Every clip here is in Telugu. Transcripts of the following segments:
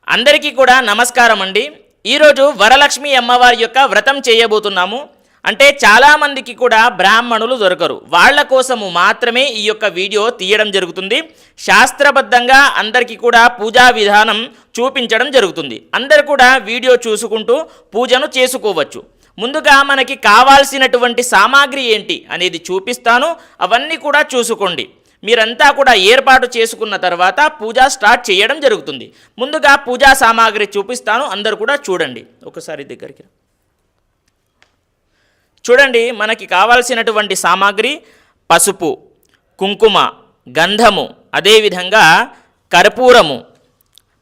అందరికీ కూడా నమస్కారం అండి. ఈరోజు వరలక్ష్మి అమ్మవారి యొక్క వ్రతం చేయబోతున్నాము. అంటే చాలామందికి కూడా బ్రాహ్మణులు దొరకరు, వాళ్ళ కోసము మాత్రమే ఈ యొక్క వీడియో తీయడం జరుగుతుంది. శాస్త్రబద్ధంగా అందరికీ కూడా పూజా విధానం చూపించడం జరుగుతుంది. అందరు కూడా వీడియో చూసుకుంటూ పూజను చేసుకోవచ్చు. ముందుగా మనకి కావాల్సినటువంటి సామాగ్రి ఏంటి అనేది చూపిస్తాను, అవన్నీ కూడా చూసుకోండి. మీరంతా కూడా ఏర్పాటు చేసుకున్న తర్వాత పూజ స్టార్ట్ చేయడం జరుగుతుంది. ముందుగా పూజా సామాగ్రి చూపిస్తాను, అందరు కూడా చూడండి. ఒకసారి దగ్గరికి చూడండి. మనకి కావాల్సినటువంటి సామాగ్రి పసుపు, కుంకుమ, గంధము, అదేవిధంగా కర్పూరము,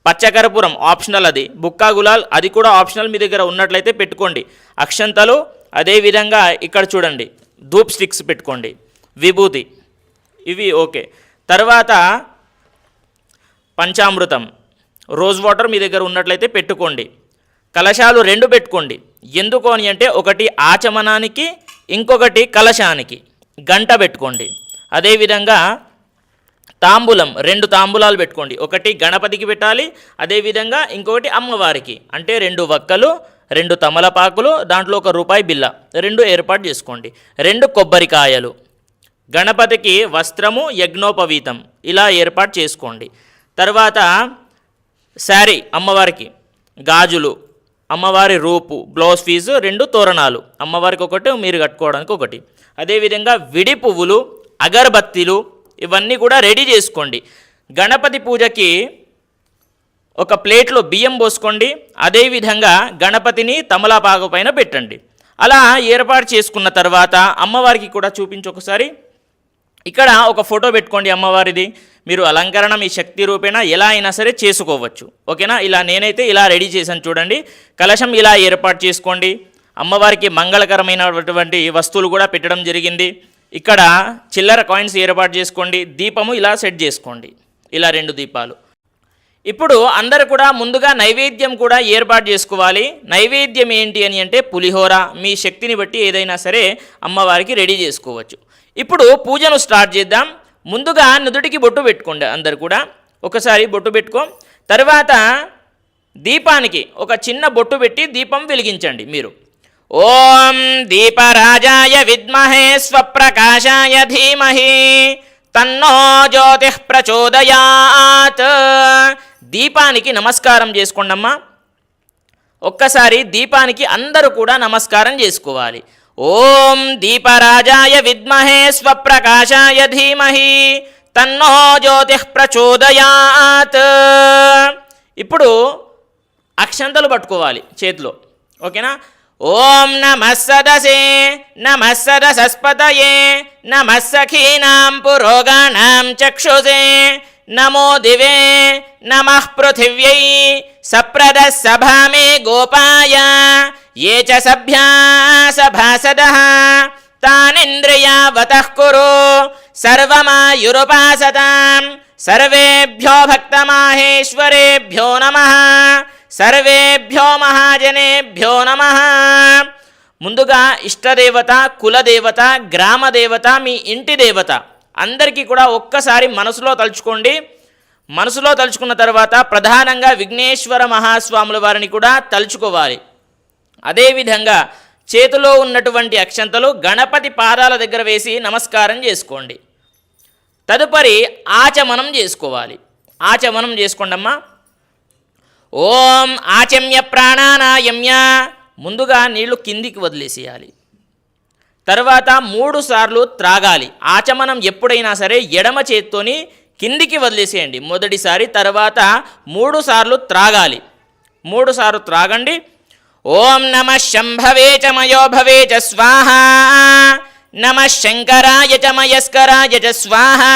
పచ్చకర్పూరం ఆప్షనల్, అది బుక్కా గులాల్ అది కూడా ఆప్షనల్, మీ దగ్గర ఉన్నట్లయితే పెట్టుకోండి. అక్షంతలు, అదేవిధంగా ఇక్కడ చూడండి ధూప్ స్టిక్స్ పెట్టుకోండి, విభూతి ఇవి ఓకే. తర్వాత పంచామృతం, రోజ్ వాటర్ మీ దగ్గర ఉన్నట్లయితే పెట్టుకోండి. కలశాలు 2 పెట్టుకోండి. ఎందుకు అని అంటే ఒకటి ఆచమనానికి, ఇంకొకటి కలశానికి. గంట పెట్టుకోండి. అదేవిధంగా తాంబూలం 2 తాంబూలాలు పెట్టుకోండి. ఒకటి గణపతికి పెట్టాలి, అదేవిధంగా ఇంకొకటి అమ్మవారికి. అంటే 2 వక్కలు, 2 తమలపాకులు, దాంట్లో ₹1 బిల్ల 2 ఏర్పాటు చేసుకోండి. 2 కొబ్బరికాయలు, గణపతికి వస్త్రము, యజ్ఞోపవీతం ఇలా ఏర్పాటు చేసుకోండి. తర్వాత శారీ, అమ్మవారికి గాజులు, అమ్మవారి రూపు, బ్లౌజ్ పీసు, 2 తోరణాలు, అమ్మవారికి ఒకటి, మీరు కట్టుకోవడానికి ఒకటి. అదేవిధంగా విడి పువ్వులు, అగరబత్తీలు ఇవన్నీ కూడా రెడీ చేసుకోండి. గణపతి పూజకి ఒక ప్లేట్లో బియ్యం పోసుకోండి. అదేవిధంగా గణపతిని తమలపాకు పైన పెట్టండి. అలా ఏర్పాటు చేసుకున్న తర్వాత అమ్మవారికి కూడా చూపించి ఒకసారి. ఇక్కడ ఒక ఫోటో పెట్టుకోండి అమ్మవారిది. మీరు అలంకరణ మీ శక్తి రూపేణ ఎలా అయినా సరే చేసుకోవచ్చు, ఓకేనా. ఇలా నేనైతే ఇలా రెడీ చేశాను చూడండి. కలశం ఇలా ఏర్పాటు చేసుకోండి. అమ్మవారికి మంగళకరమైనటువంటి వస్తువులు కూడా పెట్టడం జరిగింది. ఇక్కడ చిల్లర కాయిన్స్ ఏర్పాటు చేసుకోండి. దీపము ఇలా సెట్ చేసుకోండి, ఇలా 2 దీపాలు. ఇప్పుడు అందరూ కూడా ముందుగా నైవేద్యం కూడా ఏర్పాటు చేసుకోవాలి. నైవేద్యం ఏంటి అని అంటే పులిహోర, మీ శక్తిని బట్టి ఏదైనా సరే అమ్మవారికి రెడీ చేసుకోవచ్చు. ఇప్పుడు పూజను స్టార్ట్ చేద్దాం. ముందుగా నుదుటికి బొట్టు పెట్టుకోండి. అందరు కూడా ఒకసారి బొట్టు పెట్టుకో. తర్వాత దీపానికి ఒక చిన్న బొట్టు పెట్టి దీపం వెలిగించండి. మీరు ఓం దీపరాజాయ విద్మహే స్వప్రకాశాయ ధీమహి తన్నో జ్యోతిః ప్రచోదయాత్. దీపానికి నమస్కారం చేసుకోండమ్మా. ఒక్కసారి దీపానికి అందరూ కూడా నమస్కారం చేసుకోవాలి. ఓం దీపరాజాయ విద్మహే స్వప్రకాశాయ ధీమహి తన్నో జ్యోతిః ప్రచోదయాత్. ఇప్పుడు అక్షంతలు పట్టుకోవాలి చేతిలో, ఓకేనా. ఓం నమః సదసే నమః సదసస్పతయే నమః సఖీనాం పురోగాణాం చక్షుషే నమో దివే నమః పృథివ్యై సప్రదః సభామే గోపాయ ఏ చ సభ్యా సభాసదః తానింద్రియావతః కురు సర్వమాయురుపాసతాం. సర్వేభ్యో భక్తమాహేశ్వరేభ్యో నమః సర్వేభ్యో మహాజనేభ్యో నమః. ముందుగా ఇష్టదేవత, కులదేవత, గ్రామదేవత, మీ ఇంటి దేవత అందరికీ కూడా ఒక్కసారి మనసులో తలుచుకోండి. మనసులో తలుచుకున్న తర్వాత ప్రధానంగా విఘ్నేశ్వర మహాస్వాముల వారిని కూడా తలుచుకోవాలి. అదేవిధంగా చేతిలో ఉన్నటువంటి అక్షంతలు గణపతి పాదాల దగ్గర వేసి నమస్కారం చేసుకోండి. తదుపరి ఆచమనం చేసుకోవాలి. ఆచమనం చేసుకోండమ్మా. ఓం ఆచమ్య ప్రాణానాయమ్య. ముందుగా నీళ్లు కిందికి వదిలేసేయాలి. తర్వాత 3 సార్లు త్రాగాలి. ఆచమనం ఎప్పుడైనా సరే ఎడమ చేత్తోని కిందికి వదిలేసేయండి మొదటిసారి. తర్వాత 3 సార్లు త్రాగాలి. 3 సార్లు త్రాగండి. ఓం నమః శంభవే చ మయో భవే చ స్వాహా నమః శంకరాయ చ మయస్కరాయ చ స్వాహా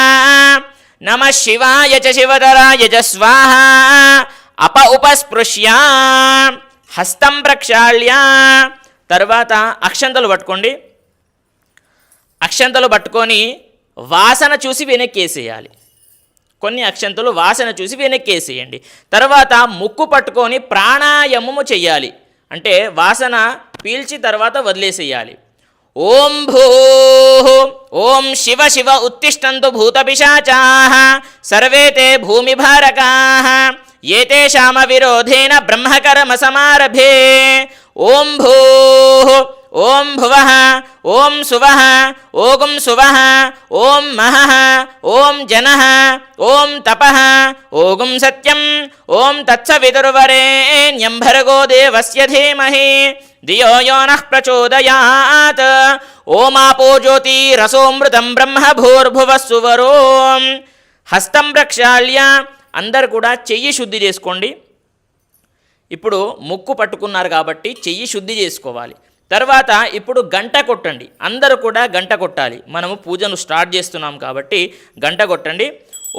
నమః శివాయ చ శివధరాయ చ స్వాహా. ఉపస్పృశ్య హస్తం ప్రక్షాళ్య. తర్వాత అక్షంతలు పట్టుకోండి. అక్షంతలు పట్టుకొని వాసన చూసి వెనక్కేసేయాలి. కొన్ని అక్షంతలు వాసన చూసి వెనక్కేసేయండి. తర్వాత ముక్కు పట్టుకొని ప్రాణాయామము చెయ్యాలి. అంటే వాసన పీల్చి తర్వాత వదిలేసేయాలి. ఓం భూ ఓం శివ శివ ఉత్తిష్టంతు భూతపిశాచాః సర్వే తే భూమిభారకాః ఏతేషామ విరోధేన బ్రహ్మకర్మ సమారభే. ఓం భూః ఓం భువః ఓం సువః ఓం సువః ఓం మహః ఓం జనః ఓం తపః ఓం సత్యం ఓం తత్సవితుర్వరేణ్యం భర్గో దేవస్య ధీమహి ధియో యో నః ప్రచోదయాత్. ఓమాపో జ్యోతిరసోమృతం బ్రహ్మ భూర్భువః సువరోం. హస్తం ప్రక్షాళ్య, అందరు కూడా చెయ్యి శుద్ధి చేసుకోండి. ఇప్పుడు ముక్కు పట్టుకున్నారు కాబట్టి చెయ్యి శుద్ధి చేసుకోవాలి. తర్వాత ఇప్పుడు గంట కొట్టండి, అందరూ కూడా గంట కొట్టాలి. మనము పూజను స్టార్ట్ చేస్తున్నాం కాబట్టి గంట కొట్టండి.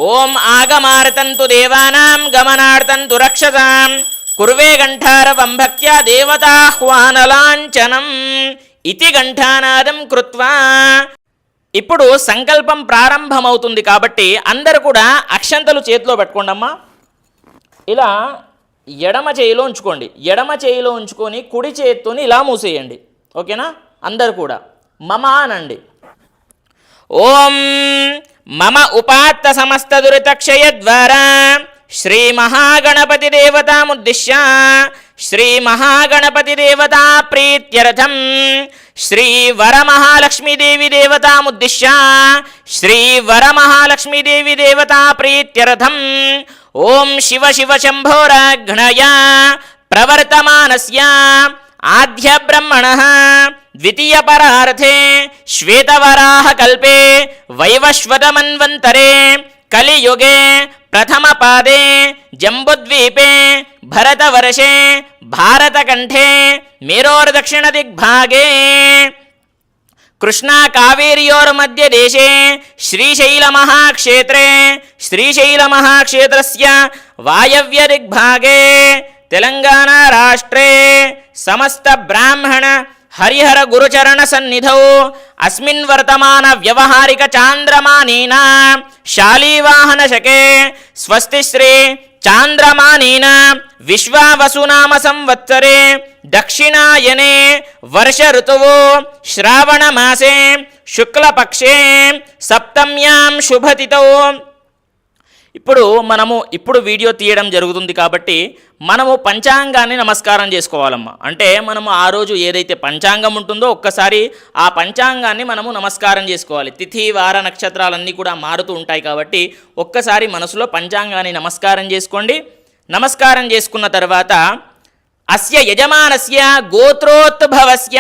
ఓం ఆగమార్తంతు దేవానాం గమనార్తంతు రక్షసాం కుర్వే గంఠారవం భక్త్యా దేవతాహ్వానలాంఛనం ఇతి గంఠానాదం కృత్వా. ఇప్పుడు సంకల్పం ప్రారంభమవుతుంది కాబట్టి అందరూ కూడా అక్షంతలు చేతిలో పెట్టుకోండి అమ్మా. ఇలా ఎడమ చేయిలో ఉంచుకోండి. ఎడమ చేయిలో ఉంచుకొని కుడి చేత్తోని ఇలా మూసేయండి. ఓకేనా? అందరు కూడా మమ అనండి. ఓం మమ ఉపాత్త సమస్త దురితక్షయ ద్వారా శ్రీ మహాగణపతి దేవతాముద్దిశ్య శ్రీ మహాగణపతి దేవతా ప్రీత్యర్థం శ్రీ వరమహాలక్ష్మీదేవి దేవతాముద్దిశ్య శ్రీ వరమహాలక్ష్మీదేవి దేవతా ప్రీత్యర్థం ఓం శివ శివ శంభోరాఘ్నయ ప్రవర్తమానస్య ఆద్య బ్రహ్మణః ద్వితీయ పరార్థే శ్వేతవరాహ కల్పే వైవస్వతమన్వంతరే కలియుగే ప్రథమ పాదే జంబుద్వీపే భరతవర్షే భారతకంఠే మేరోర్దక్షిణ దిగ్భాగే కృష్ణా కావేర్యోర్మధ్య దేశే శ్రీశైలమహాక్షేత్రే శ్రీశైలమహాక్షేత్రస్య వాయవ్య దిగ్భాగే తెలంగాణ రాష్ట్రే సమస్త బ్రాహ్మణ హరిహర గురుచరణ సన్నిధౌ అస్మిన్ వర్తమాన వ్యవహారిక చాంద్రమానేన శాలీవాహన శకే స్వస్తి శ్రీ చాంద్రమానేన విశ్వావసునామ సంవత్సరే దక్షిణాయనే వర్ష ఋతువు శ్రావణ మాసే శుక్లపక్షే సప్తమ్యాం శుభతిథౌ. ఇప్పుడు వీడియో తీయడం జరుగుతుంది కాబట్టి మనము పంచాంగాన్ని నమస్కారం చేసుకోవాలమ్మా. అంటే మనము ఆ రోజు ఏదైతే పంచాంగం ఉంటుందో ఒక్కసారి ఆ పంచాంగాన్ని మనము నమస్కారం చేసుకోవాలి. తిథి వార నక్షత్రాలన్నీ కూడా మారుతూ ఉంటాయి కాబట్టి ఒక్కసారి మనసులో పంచాంగాన్ని నమస్కారం చేసుకోండి. నమస్కారం చేసుకున్న తర్వాత అస్య యజమానస్య గోత్రోద్భవస్య,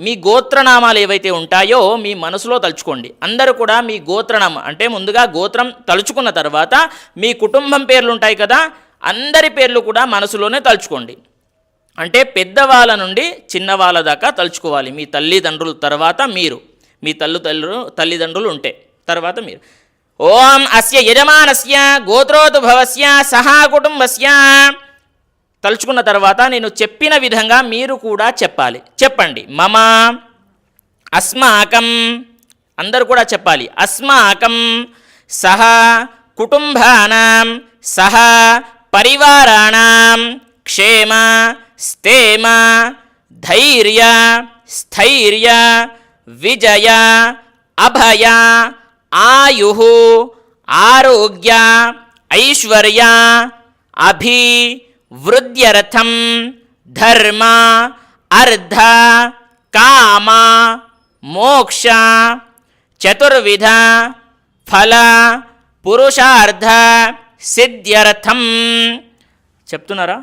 మీ గోత్రనామాలు ఏవైతే ఉంటాయో మీ మనసులో తలుచుకోండి. అందరూ కూడా మీ గోత్రనామం అంటే ముందుగా గోత్రం తలుచుకున్న తర్వాత మీ కుటుంబం పేర్లు ఉంటాయి కదా, అందరి పేర్లు కూడా మనసులోనే తలుచుకోండి. అంటే పెద్దవాళ్ళ నుండి చిన్నవాళ్ళ దాకా తలుచుకోవాలి. మీ తల్లిదండ్రుల తర్వాత మీరు, మీ తల్లిదండ్రులు ఉంటే తర్వాత మీరు. ఓం అస్య యజమానస్య గోత్రోద్భవస్య సహా కుటుంబస్య. తలుచుకున్న తర్వాత నేను చెప్పిన విధంగా మీరు కూడా చెప్పాలి. చెప్పండి. మమ అస్మాకం, అందరూ కూడా చెప్పాలి. అస్మాకం సహ కుటుంబానాం సహ పరివారాణాం క్షేమ స్థేమ ధైర్య స్థైర్య విజయ అభయ ఆయు ఆరోగ్య ఐశ్వర్య అభివృద్ధ్యర్థం ధర్మ అర్థ కామ మోక్ష చతుర్విధ ఫల పురుషార్థ సిద్ధ్యర్థం. చెప్తున్నారా?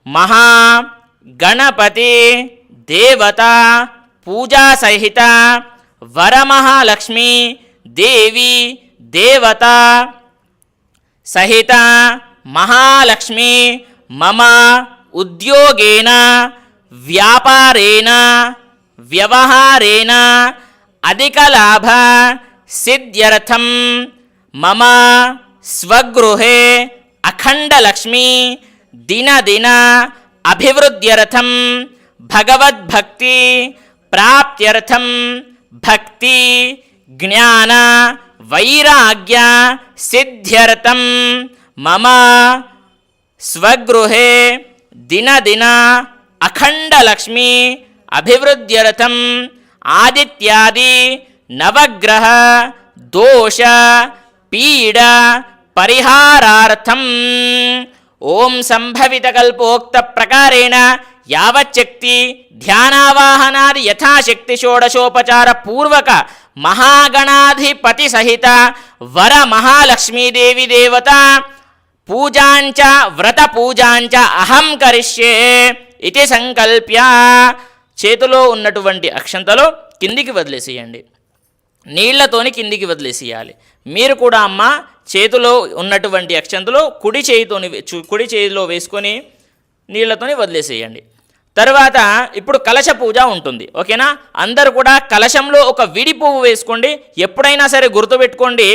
మహాగణపతి దేవత పూజా సహిత వరమహాలక్ష్మి దేవి దేవత సహిత మహాలక్ష్మి మమ ఉద్యోగేన వ్యాపారేణ వ్యవహారేణ అధికలాభ సిద్ధ్యర్థం మమ స్వగృహే అఖండలక్ష్మి దినదిన అభివృద్ధ్యర్థం భగవద్భక్తి ప్రాప్త్యర్థం భక్తి జ్ఞాన వైరాగ్య సిద్ధ్యర్థం మమ స్వగృహే దినదిన అఖండలక్ష్మి అభివృద్ధ్యర్థం ఆదిత్యాది నవగ్రహ దోష పీడ పరిహారార్థం ఓం సంభవిత కల్పోక్త ప్రకారేణ యావచ్చక్తి ధ్యానావాహనాది యథాశక్తి షోడశోపచార పూర్వక మహాగణాధిపతి సహిత వర మహాలక్ష్మీదేవి దేవత పూజాంచ వ్రత పూజాంచ అహం కరిష్యే ఇది సంకల్ప్య చేతిలో ఉన్నటువంటి అక్షంతలు కిందికి వదిలేసేయండి, నీళ్లతోని కిందికి వదిలేసేయాలి. మీరు కూడా అమ్మ చేతిలో ఉన్నటువంటి అక్షంతలు కుడి చేతిలో వేసుకొని నీళ్లతోని వదిలేసేయండి. తర్వాత ఇప్పుడు కలశ పూజ ఉంటుంది, ఓకేనా? అందరూ కూడా కలశంలో ఒక విడి పువ్వు వేసుకోండి. ఎప్పుడైనా సరే గుర్తుపెట్టుకోండి,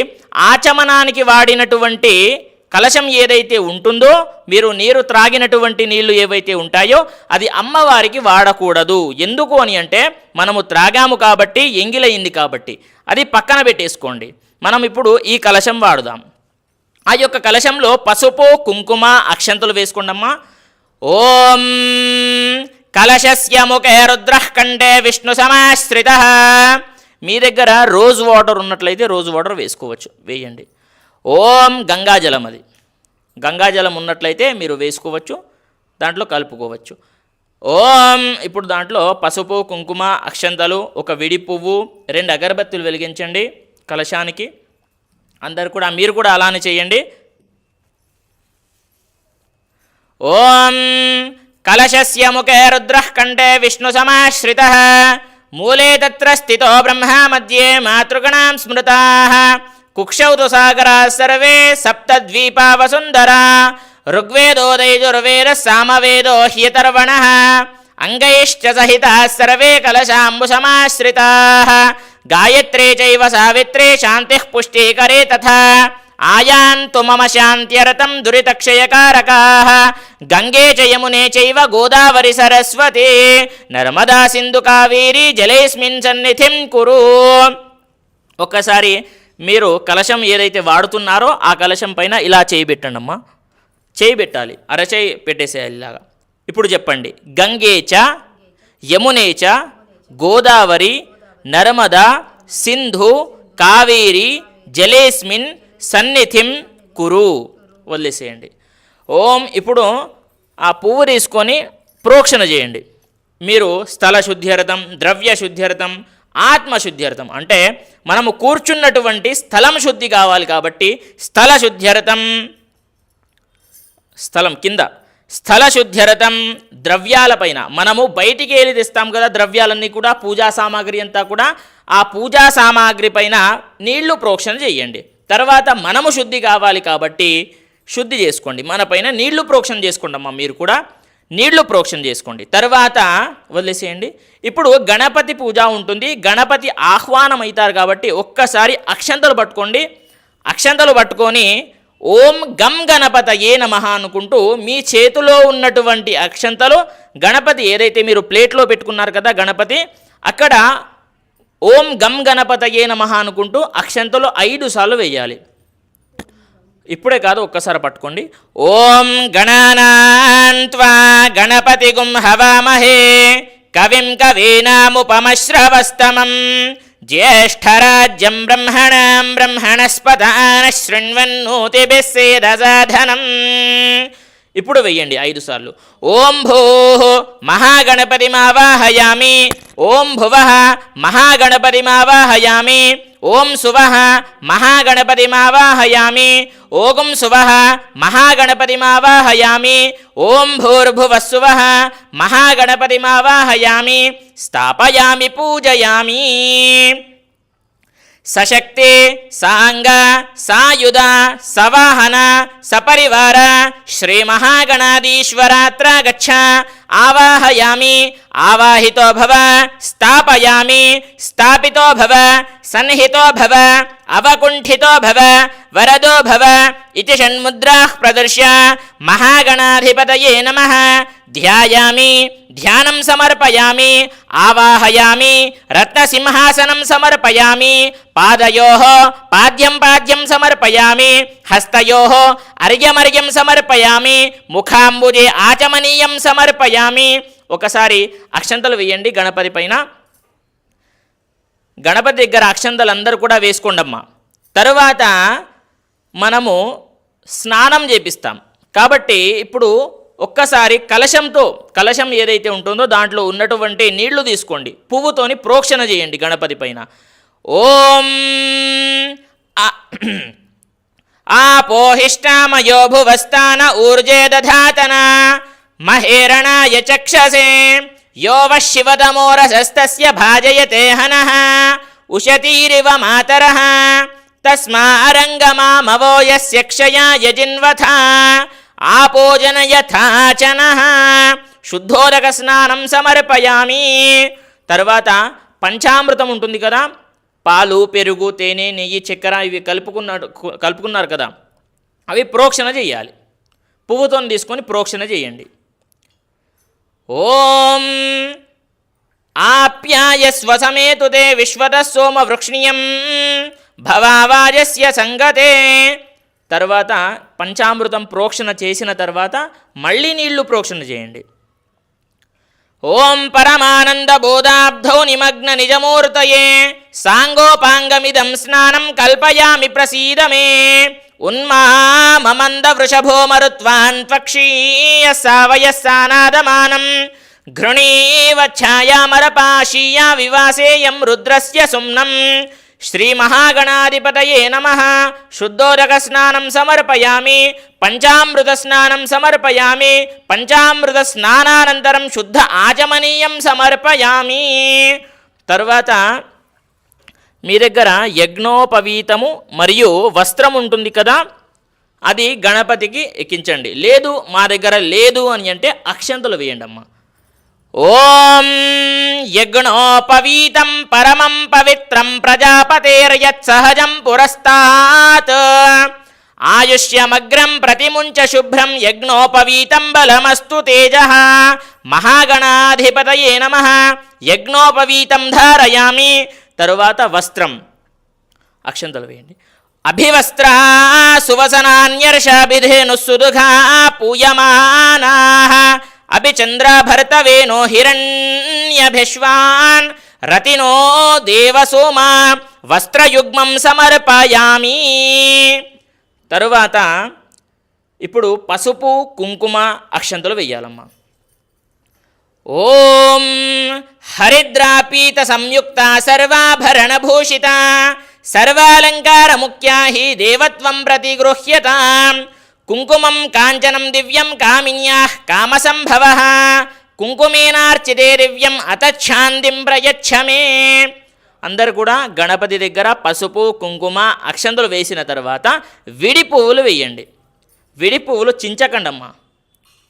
ఆచమనానికి వాడినటువంటి కలశం ఏదైతే ఉంటుందో, మీరు నీరు త్రాగినటువంటి నీళ్లు ఏవైతే ఉంటాయో అది అమ్మవారికి వాడకూడదు. ఎందుకు అని అంటే మనము త్రాగాము కాబట్టి, ఎంగిలయింది కాబట్టి అది పక్కన పెట్టేసుకోండి. మనం ఇప్పుడు ఈ కలశం వాడుదాం. ఆ యొక్క కలశంలో పసుపు కుంకుమ అక్షంతలు వేసుకోండమ్మా. ఓం కలశస్య ముఖే రుద్రః కంఠే విష్ణు సమాశ్రిత. మీ దగ్గర రోజ్ వాటర్ ఉన్నట్లయితే రోజ్ వాటర్ వేసుకోవచ్చు, వేయండి. ఓం గంగాజలం, అది గంగాజలం ఉన్నట్లయితే మీరు వేసుకోవచ్చు, దాంట్లో కలుపుకోవచ్చు. ఓం ఇప్పుడు దాంట్లో పసుపు కుంకుమ అక్షంతలు, ఒక విడి పువ్వు, 2 అగరబత్తులు వెలిగించండి కలశానికి. అందరు కూడా మీరు కూడా అలానే చేయండి. ఓం కలశస్య ముఖే రుద్రః కంఠే విష్ణు సమాశ్రితః మూలే తత్ర స్థితో బ్రహ్మ మధ్యే మాతృగణాం స్మృతాః కుక్షౌ తు సాగరాः సర్వే సప్తద్వీపా వసుంధరా ఋగ్వేదోదయజుర్వేదः సామవేదో హ్యతర్వణः అంగైశ్చ సహితాः సర్వే కలశాంబు సమాశ్రితాः గాయత్రే చైవ సావిత్రే శాంతిః పుష్టీకరే తథా ఆయాంతు మమ శాంత్యరతం దురితక్షయకారకాః గంగే చ యమునే చైవ గోదావరి సరస్వతి నర్మదా సింధు కావేరీ జలేస్మిన్ సన్నిధిం కురు. ఒక్కసారి మీరు కలశం ఏదైతే వాడుతున్నారో ఆ కలశం పైన ఇలా చేయి పెట్టండి అమ్మా, చేయి పెట్టాలి, అరచేయి పెట్టేసేయాలి ఇలాగా. ఇప్పుడు చెప్పండి, గంగే చ యమునే చ గోదావరి నర్మదా సింధు కావేరి జలేస్మిన్ సన్నిధిం కురు, వదిలేసేయండి. ఓం ఇప్పుడు ఆ పువ్వు తీసుకొని ప్రోక్షణ చేయండి. మీరు స్థల శుద్ధ్యర్థం, ద్రవ్య శుద్ధ్యర్థం, ఆత్మశుద్ధ్యర్థం, అంటే మనము కూర్చున్నటువంటి స్థలం శుద్ధి కావాలి కాబట్టి స్థల శుద్ధ్యర్థం, స్థలం కింద స్థల శుద్ధ్యర్థం, ద్రవ్యాలపైన మనము బయటికి వెళ్ళి తెస్తాం కదా ద్రవ్యాలన్నీ కూడా, పూజా సామాగ్రి అంతా కూడా, ఆ పూజా సామాగ్రి పైన నీళ్లు ప్రోక్షణ చేయండి. తర్వాత మనము శుద్ధి కావాలి కాబట్టి శుద్ధి చేసుకోండి, మన పైన నీళ్లు ప్రోక్షణ చేసుకోండి అమ్మా, మీరు కూడా నీళ్లు ప్రోక్షణ చేసుకోండి. తర్వాత వదిలేసేయండి. ఇప్పుడు గణపతి పూజ ఉంటుంది, గణపతి ఆహ్వానం అవుతారు కాబట్టి ఒక్కసారి అక్షంతలు పట్టుకోండి. అక్షంతలు పట్టుకొని ఓం గం గణపతయే నమః అనుకుంటూ మీ చేతిలో ఉన్నటువంటి అక్షంతలు గణపతి ఏదైతే మీరు ప్లేట్లో పెట్టుకున్నారు కదా గణపతి, అక్కడ ఓం గం గణపతయే నమః అనుకుంటూ అక్షంతలు 5 సార్లు వేయాలి. ఇప్పుడే కాదు, ఒక్కసారి పట్టుకోండి. ఓం గణానాన్ త్వా గణపతిగుం హవామహే కవిం కవీనాముపమశ్రవస్తమం జ్యేష్ఠరాజ్యం బ్రహ్మణాం బ్రహ్మణస్పదాన శృణ్వన్నోతిభిः సేదసాధనం. ఇప్పుడు వెయ్యండి 5 సార్లు. ఓం భూః మహాగణపతిమావాహయామి, ఓం భువః మహాగణపతిమావాహయామి, ఓం సువః మహాగణపతిమావాహయామి, ఓం సువః మహాగణపతిమావాహయామి, ఓం భూర్భువః సువః మహాగణపతిమావాహయామి, స్థాపయామి పూజయామి. సశక్తి సాంగ సాయుధ సవాహన సపరివార శ్రీ మహాగణాధీశ్వరాత్ర గచ్చ ఆవాహయామి, ఆవాహితో భవ స్థాపయామి, స్థాపితో భవ సన్నిహితో భవ అవకుంఠితో భవ వరదో భవ ఇతి షణ్ముద్రాః ప్రదర్శ్య మహాగణాధిపతయే నమః ధ్యాయామి, ధ్యానం సమర్పయామి, ఆవాహయామి, రత్నసింహాసనం సమర్పయామి, పాదయోః పాద్యం పాద్యం సమర్పయామి, హస్తయోః అర్ఘ్యమర్ఘ్యం సమర్పయామి, ముఖాంబుజే ఆచమనీయం సమర్పయామి. ఒకసారి అక్షంతలు వేయండి గణపతి పైన. గణపతి దగ్గర అక్షంతలు అందరూ కూడా వేసుకోండమ్మా. తరువాత మనము స్నానం చేపిస్తాం. కాబట్టి ఇప్పుడు ఒక్కసారి కలశం ఏదైతే ఉంటుందో దాంట్లో ఉన్నటువంటి నీళ్లు తీసుకోండి, పువ్వుతోని ప్రోక్షణ చేయండి గణపతి పైన. ఓం ఆపోహిష్టామయో భువస్థాన ఊర్జే దధాతన మహేరణాయ చక్షసే యో వశివతమోరసస్తస్య భాజయతే హనః ఉషతీరివ మాతరః తస్మారంగమామవో యస్య క్షయాయ జిన్వథా ఆపోజనయథాచనః శుద్ధోదక స్నానం సమర్పయామి. తర్వాత పంచామృతం ఉంటుంది కదా, పాలు, పెరుగు, తేనె, నెయ్యి, చక్కెర ఇవి కలుపుకున్నారు కదా, అవి ప్రోక్షణ చేయాలి. పువ్వుతో తీసుకొని ప్రోక్షణ చేయండి. ఓం ఆప్యాయస్వ సమేతుతే విశ్వతః సోమ వృక్ష్ణియం భవావాజస్య సంగతే. తర్వాత పంచామృతం ప్రోక్షణ చేసిన తర్వాత మళ్ళీ నీళ్లు ప్రోక్షణ చేయండి. ఓం పరమానంద బోధాబ్ధౌ నిమగ్న నిజమూర్తయే సాంగోపాంగమిదం స్నానం కల్పయామి ప్రసీద మే ఉన్మామంద వృషభో మరుత్వాన్ త్వక్షీయ సావయస్సానాదమానం ఘృణీవ ఛాయామరపాశీయ వివాసేయం రుద్రస్య సుమ్నం. శ్రీమహాగణాధిపతయే నమః. శుద్ధోదక స్నానం సమర్పయామి, పంచామృత స్నానం సమర్పయామి, పంచామృత స్నానానంతరం శుద్ధ ఆచమనీయం సమర్పయామి. తర్వాత మీ దగ్గర యజ్ఞోపవీతము మరియు వస్త్రం ఉంటుంది కదా, అది గణపతికి ఎక్కించండి. లేదు మా దగ్గర లేదు అని అంటే అక్షంతలు వేయండి అమ్మ. ఓం యజ్ఞోపవీతం పరమం పవిత్రం ప్రజాపతేర్యత్సహజం పురస్తాత్ ఆయుష్యమగ్రం ప్రతిముంచ శుభ్రం యజ్ఞోపవీతం బలమస్తు తేజః. మహాగణాధిపతయే నమః. యజ్ఞోపవీతం ధారయామి. తరువాత వస్త్రం, అక్షంతలు వేయండి. అభివస్త్రా సువసనాన్యర్షాభిధేను సుదుఘా పూయమానాః అభిచంద్రభర్తవేనో హిరణ్యభిష్వాన్ రతినో దేవసోమా వస్త్రయుగ్మం సమర్పయామి. తరువాత ఇప్పుడు పసుపు, కుంకుమ అక్షంతలు వెయ్యాలమ్మా. ఓం హరిద్రాపీత సంయుక్త సర్వాభరణభూషిత సర్వాలంకార ముఖ్యా హి దేవత్వం ప్రతిగృహ్యతాం కుంకుమం కాంచనం దివ్యం కామిన్యాః కామసంభవః కుంకుమేనార్చితే దివ్యం అతఛాందిం ప్రయచ్ఛ మే. అందరు కూడా గణపతి దగ్గర పసుపు, కుంకుమ అక్షంతలు వేసిన తర్వాత విడి పువ్వులు వేయండి. విడి పువ్వులు చించకండమ్మా,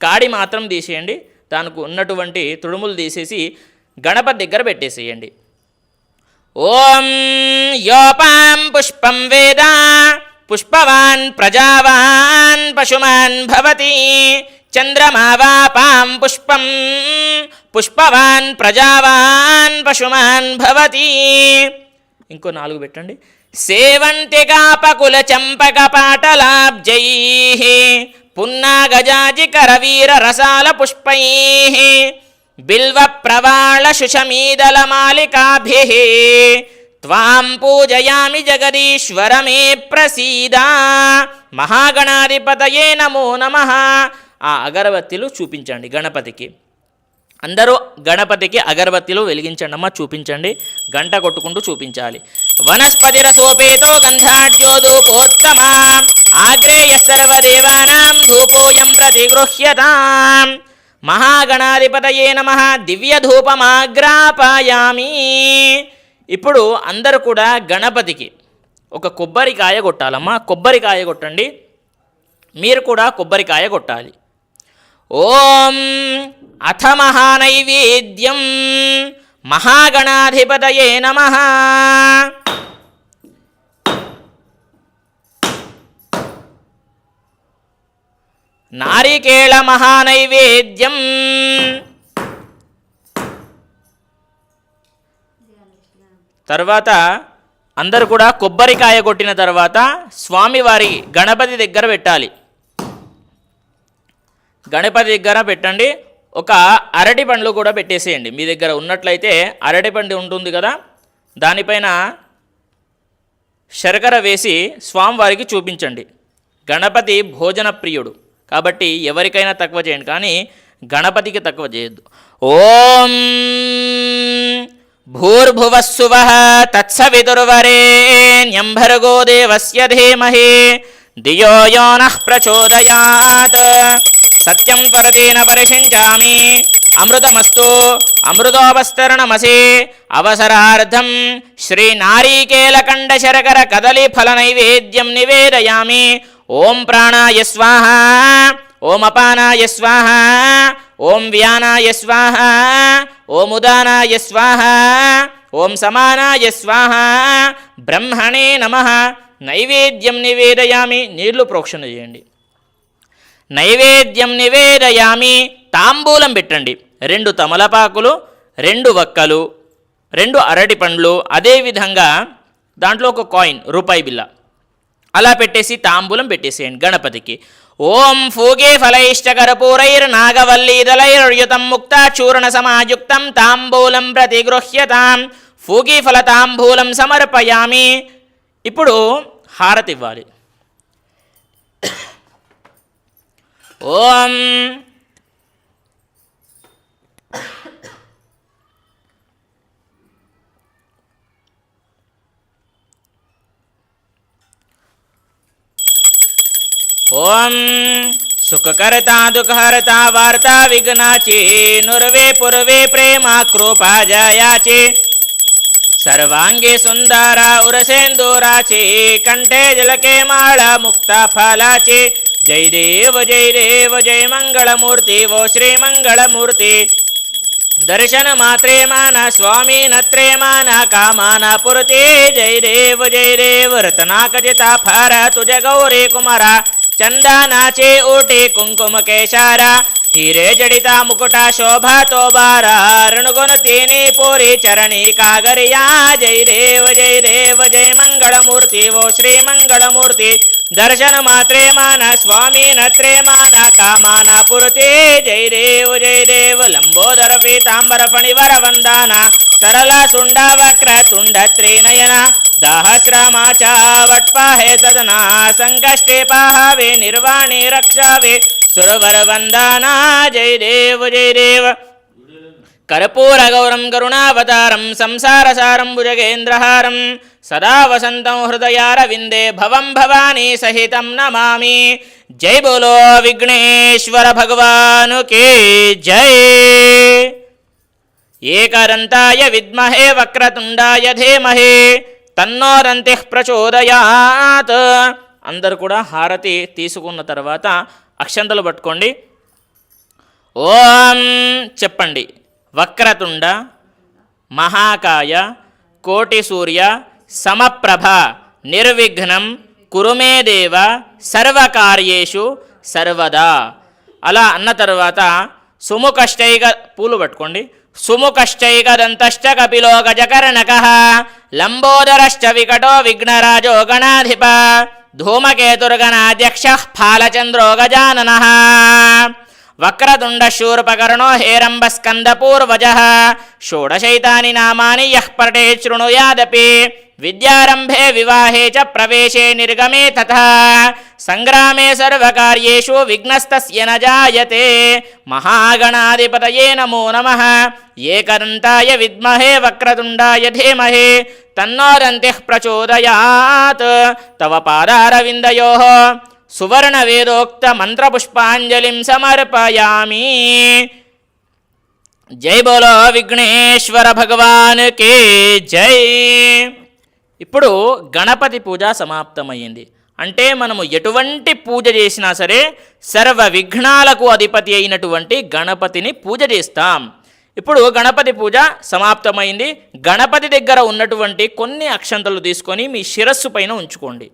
కాడి మాత్రం తీసేయండి. దానికి ఉన్నటువంటి తుడుములు తీసేసి గణపతి దగ్గర పెట్టేసేయండి. ఓం యోపాం పుష్పం వేద పుష్పవాన్ ప్రజావాన్ పశుమాన్ భవతి చంద్రమావాపాం పుష్పం పుష్పవాన్ ప్రజావాన్ పశుమాన్ భవతి. ఇంకో 4 పెట్టండి. సేవంతికాపకుల చంపక పాటలాబ్జైః పున్నాగజాజికర వీర రసాల పుష్పైః బిల్వ ప్రవాళ శుషమీదల మాలికాభిః త్వాం పూజయామి జగదీశ్వర మే ప్రసీద. మహాగణాధిపతయే నమో నమః. ఆ అగరబత్తిలు చూపించండి గణపతికి. అందరూ గణపతికి అగరబత్తిలు వెలిగించండి అమ్మ, చూపించండి. గంట కొట్టుకుంటూ చూపించాలి. వనస్పతిరసోపేతో గంధాఢ్యో ధూపోత్తమ ఆగ్రేయ సర్వదేవానాం ధూపోయం ప్రతిగృహ్యతాం. మహాగణాధిపతయే నమః. దివ్య ధూపమాగ్రాపయామి. ఇప్పుడు అందరూ కూడా గణపతికి ఒక కొబ్బరికాయ కొట్టాలమ్మా. కొబ్బరికాయ కొట్టండి. మీరు కూడా కొబ్బరికాయ కొట్టాలి. ఓం అథ మహానైవేద్యం మహాగణాధిపతయే నమః. నారికేళ మహానైవేద్యం. తర్వాత అందరూ కూడా కొబ్బరికాయ కొట్టిన తర్వాత స్వామివారి గణపతి దగ్గర పెట్టాలి. గణపతి దగ్గర పెట్టండి. ఒక అరటి పండ్లు కూడా పెట్టేసేయండి. మీ దగ్గర ఉన్నట్లయితే అరటి పండు ఉంటుంది కదా, దానిపైన శర్కర వేసి స్వామివారికి చూపించండి. గణపతి భోజన ప్రియుడు కాబట్టి ఎవరికైనా తక్కువ చేయండి, కానీ గణపతికి తక్కువ చేయొద్దు. ఓం భూర్భువస్సువః తత్సవితుర్వరేణ్యం భర్గో దేవస్య ధీమహి ధియో యో నః ప్రచోదయాత్ సత్యం పరతేన పరిషించామి అమృతమస్తు అమృతోపస్తరణమసి అవసరార్థం శ్రీనారీకేళకండ శర్కర కదలీఫల నైవేద్యం నివేదయామి. ఓం ప్రాణాయ స్వాహ, ఓం అపానాయ స్వాహ, ఓం వ్యానాయ స్వాహ, ఓం ఉదానాయ స్వాహ, ఓం సమానాయ స్వాహ, బ్రహ్మణే నమః. నైవేద్యం నివేదయామి, నీళ్లు ప్రోక్షణ చేయండి. నైవేద్యం నివేదయామి, తాంబూలం పెట్టండి. 2 తమలపాకులు, 2 వక్కలు, 2 అరటి పండ్లు, అదేవిధంగా దాంట్లో ఒక కాయిన్, రూపాయి బిల్ల అలా పెట్టేసి తాంబూలం పెట్టేసేయండి గణపతికి. ఓం ఫూగే ఫలైశ్చ కర్పూరైర్నాగవల్లీదలైర్యుతం ముక్తాచూర్ణ సమాయుక్తం తాంబూలం ప్రతిగృహ్యతాం. ఫూగీ ఫల తాంబూలం సమర్పయామి. ఇప్పుడు హారతి ఇవ్వాలి. ఓం ఓం సుఖకర్త దుఃఖహర్త వార్తా విఘ్నాచి నుర్వే పుర్వే ప్రేమ కృపా జయాచి సర్వాంగే సుందర ఉరసేందూరాచి కంఠే జలకే మాళ ముక్త ఫలాచి. జై దేవ జయ మంగళమూర్తి ఓ శ్రీ మంగళమూర్తి. దర్శన మాత్రే మాన స్వామి నత్రే మాన కామాన పురతే. జై దేవ రతనాకజిత ఫార తుజ గౌరీ కుమార చందనాచే ఊటి కుంకుమ కేశార హీరే జడిత ముకుట శోభా తోబార రణుగుణ తేని పూరి చరణి కాగరియా. జై దేవ జయ మంగళమూర్తి ఓ శ్రీ మంగళమూర్తి. దర్శన మాత్రే మాన స్వామి నత్రే మాన కామాన పురతే. జై దేవ లంబోదర పీతాంబర ఫణివర వందాన సరళ సుండ వక్ర తుండ త్రినయన దాహశ్రమాచ వట్పాహే సదనా సంకష్టే పాహవే నిర్వాణి రక్షావే సురవర వందానా. జై దేవ కర్పూర గౌరం కరుణావతారం సంసారసారం భుజగేంద్రహారం సదా వసంతం హృదయారవిందే భవం భవానీ సహితం నమామి. జై బోలో విఘ్నేశ్వర భగవానుకి జై. ఏకదంతాయ విద్మహే వక్రతుండాయ ధీమహి తన్నో దంతిః ప్రచోదయాత్. అందరూ కూడా హారతి తీసుకున్న తర్వాత అక్షంతలు పట్టుకోండి. ఓం చెప్పండి. వక్రతుండ మహాకాయ కోటి సూర్య సమప్రభ నిర్విఘ్నం కురుమే దేవ సర్వకార్యేషు సర్వదా. అలా అన్న తర్వాత సుముఖశ్చైక పూలు పట్టుకోండి. సుముఖశ్చైక దంతశ్చ కపిలో గజకర్ణకః లంబోదరశ్చ వికటో విఘ్నరాజో గణాధిప ధూమకేతుర్గణాధ్యక్షః ఫాలచంద్రో గజాననః వక్రతుండ శూర్పకర్ణో హేరంబ స్కందపూర్వజః షోడశైతాని నామాని యః పఠేత్ శృణుయాదపి విద్యారంభే వివాహే చ ప్రవేశే నిర్గమే తథా సంగ్రామే సర్వకార్యేషు విఘ్నస్తస్య న జాయతే. మహాగణాధిపతయే నమో నమః. ఏకదంతాయ విద్మహే వక్రతుండాయ ధీమహి తన్నో దంతిః ప్రచోదయాత్. తవ పాదారవిందయోః సువర్ణ వేదోక్త మంత్రపుష్పాంజలిం సమర్పయామి. జై బోలో విఘ్నేశ్వర భగవాన్కి జై. ఇప్పుడు గణపతి పూజ సమాప్తమైంది. అంటే మనము ఎటువంటి పూజ చేసినా సరే సర్వ విఘ్నాలకు అధిపతి అయినటువంటి గణపతిని పూజ చేస్తాం. ఇప్పుడు గణపతి పూజ సమాప్తమైంది. గణపతి దగ్గర ఉన్నటువంటి కొన్ని అక్షంతలు తీసుకొని మీ శిరస్సు పైన ఉంచుకోండి.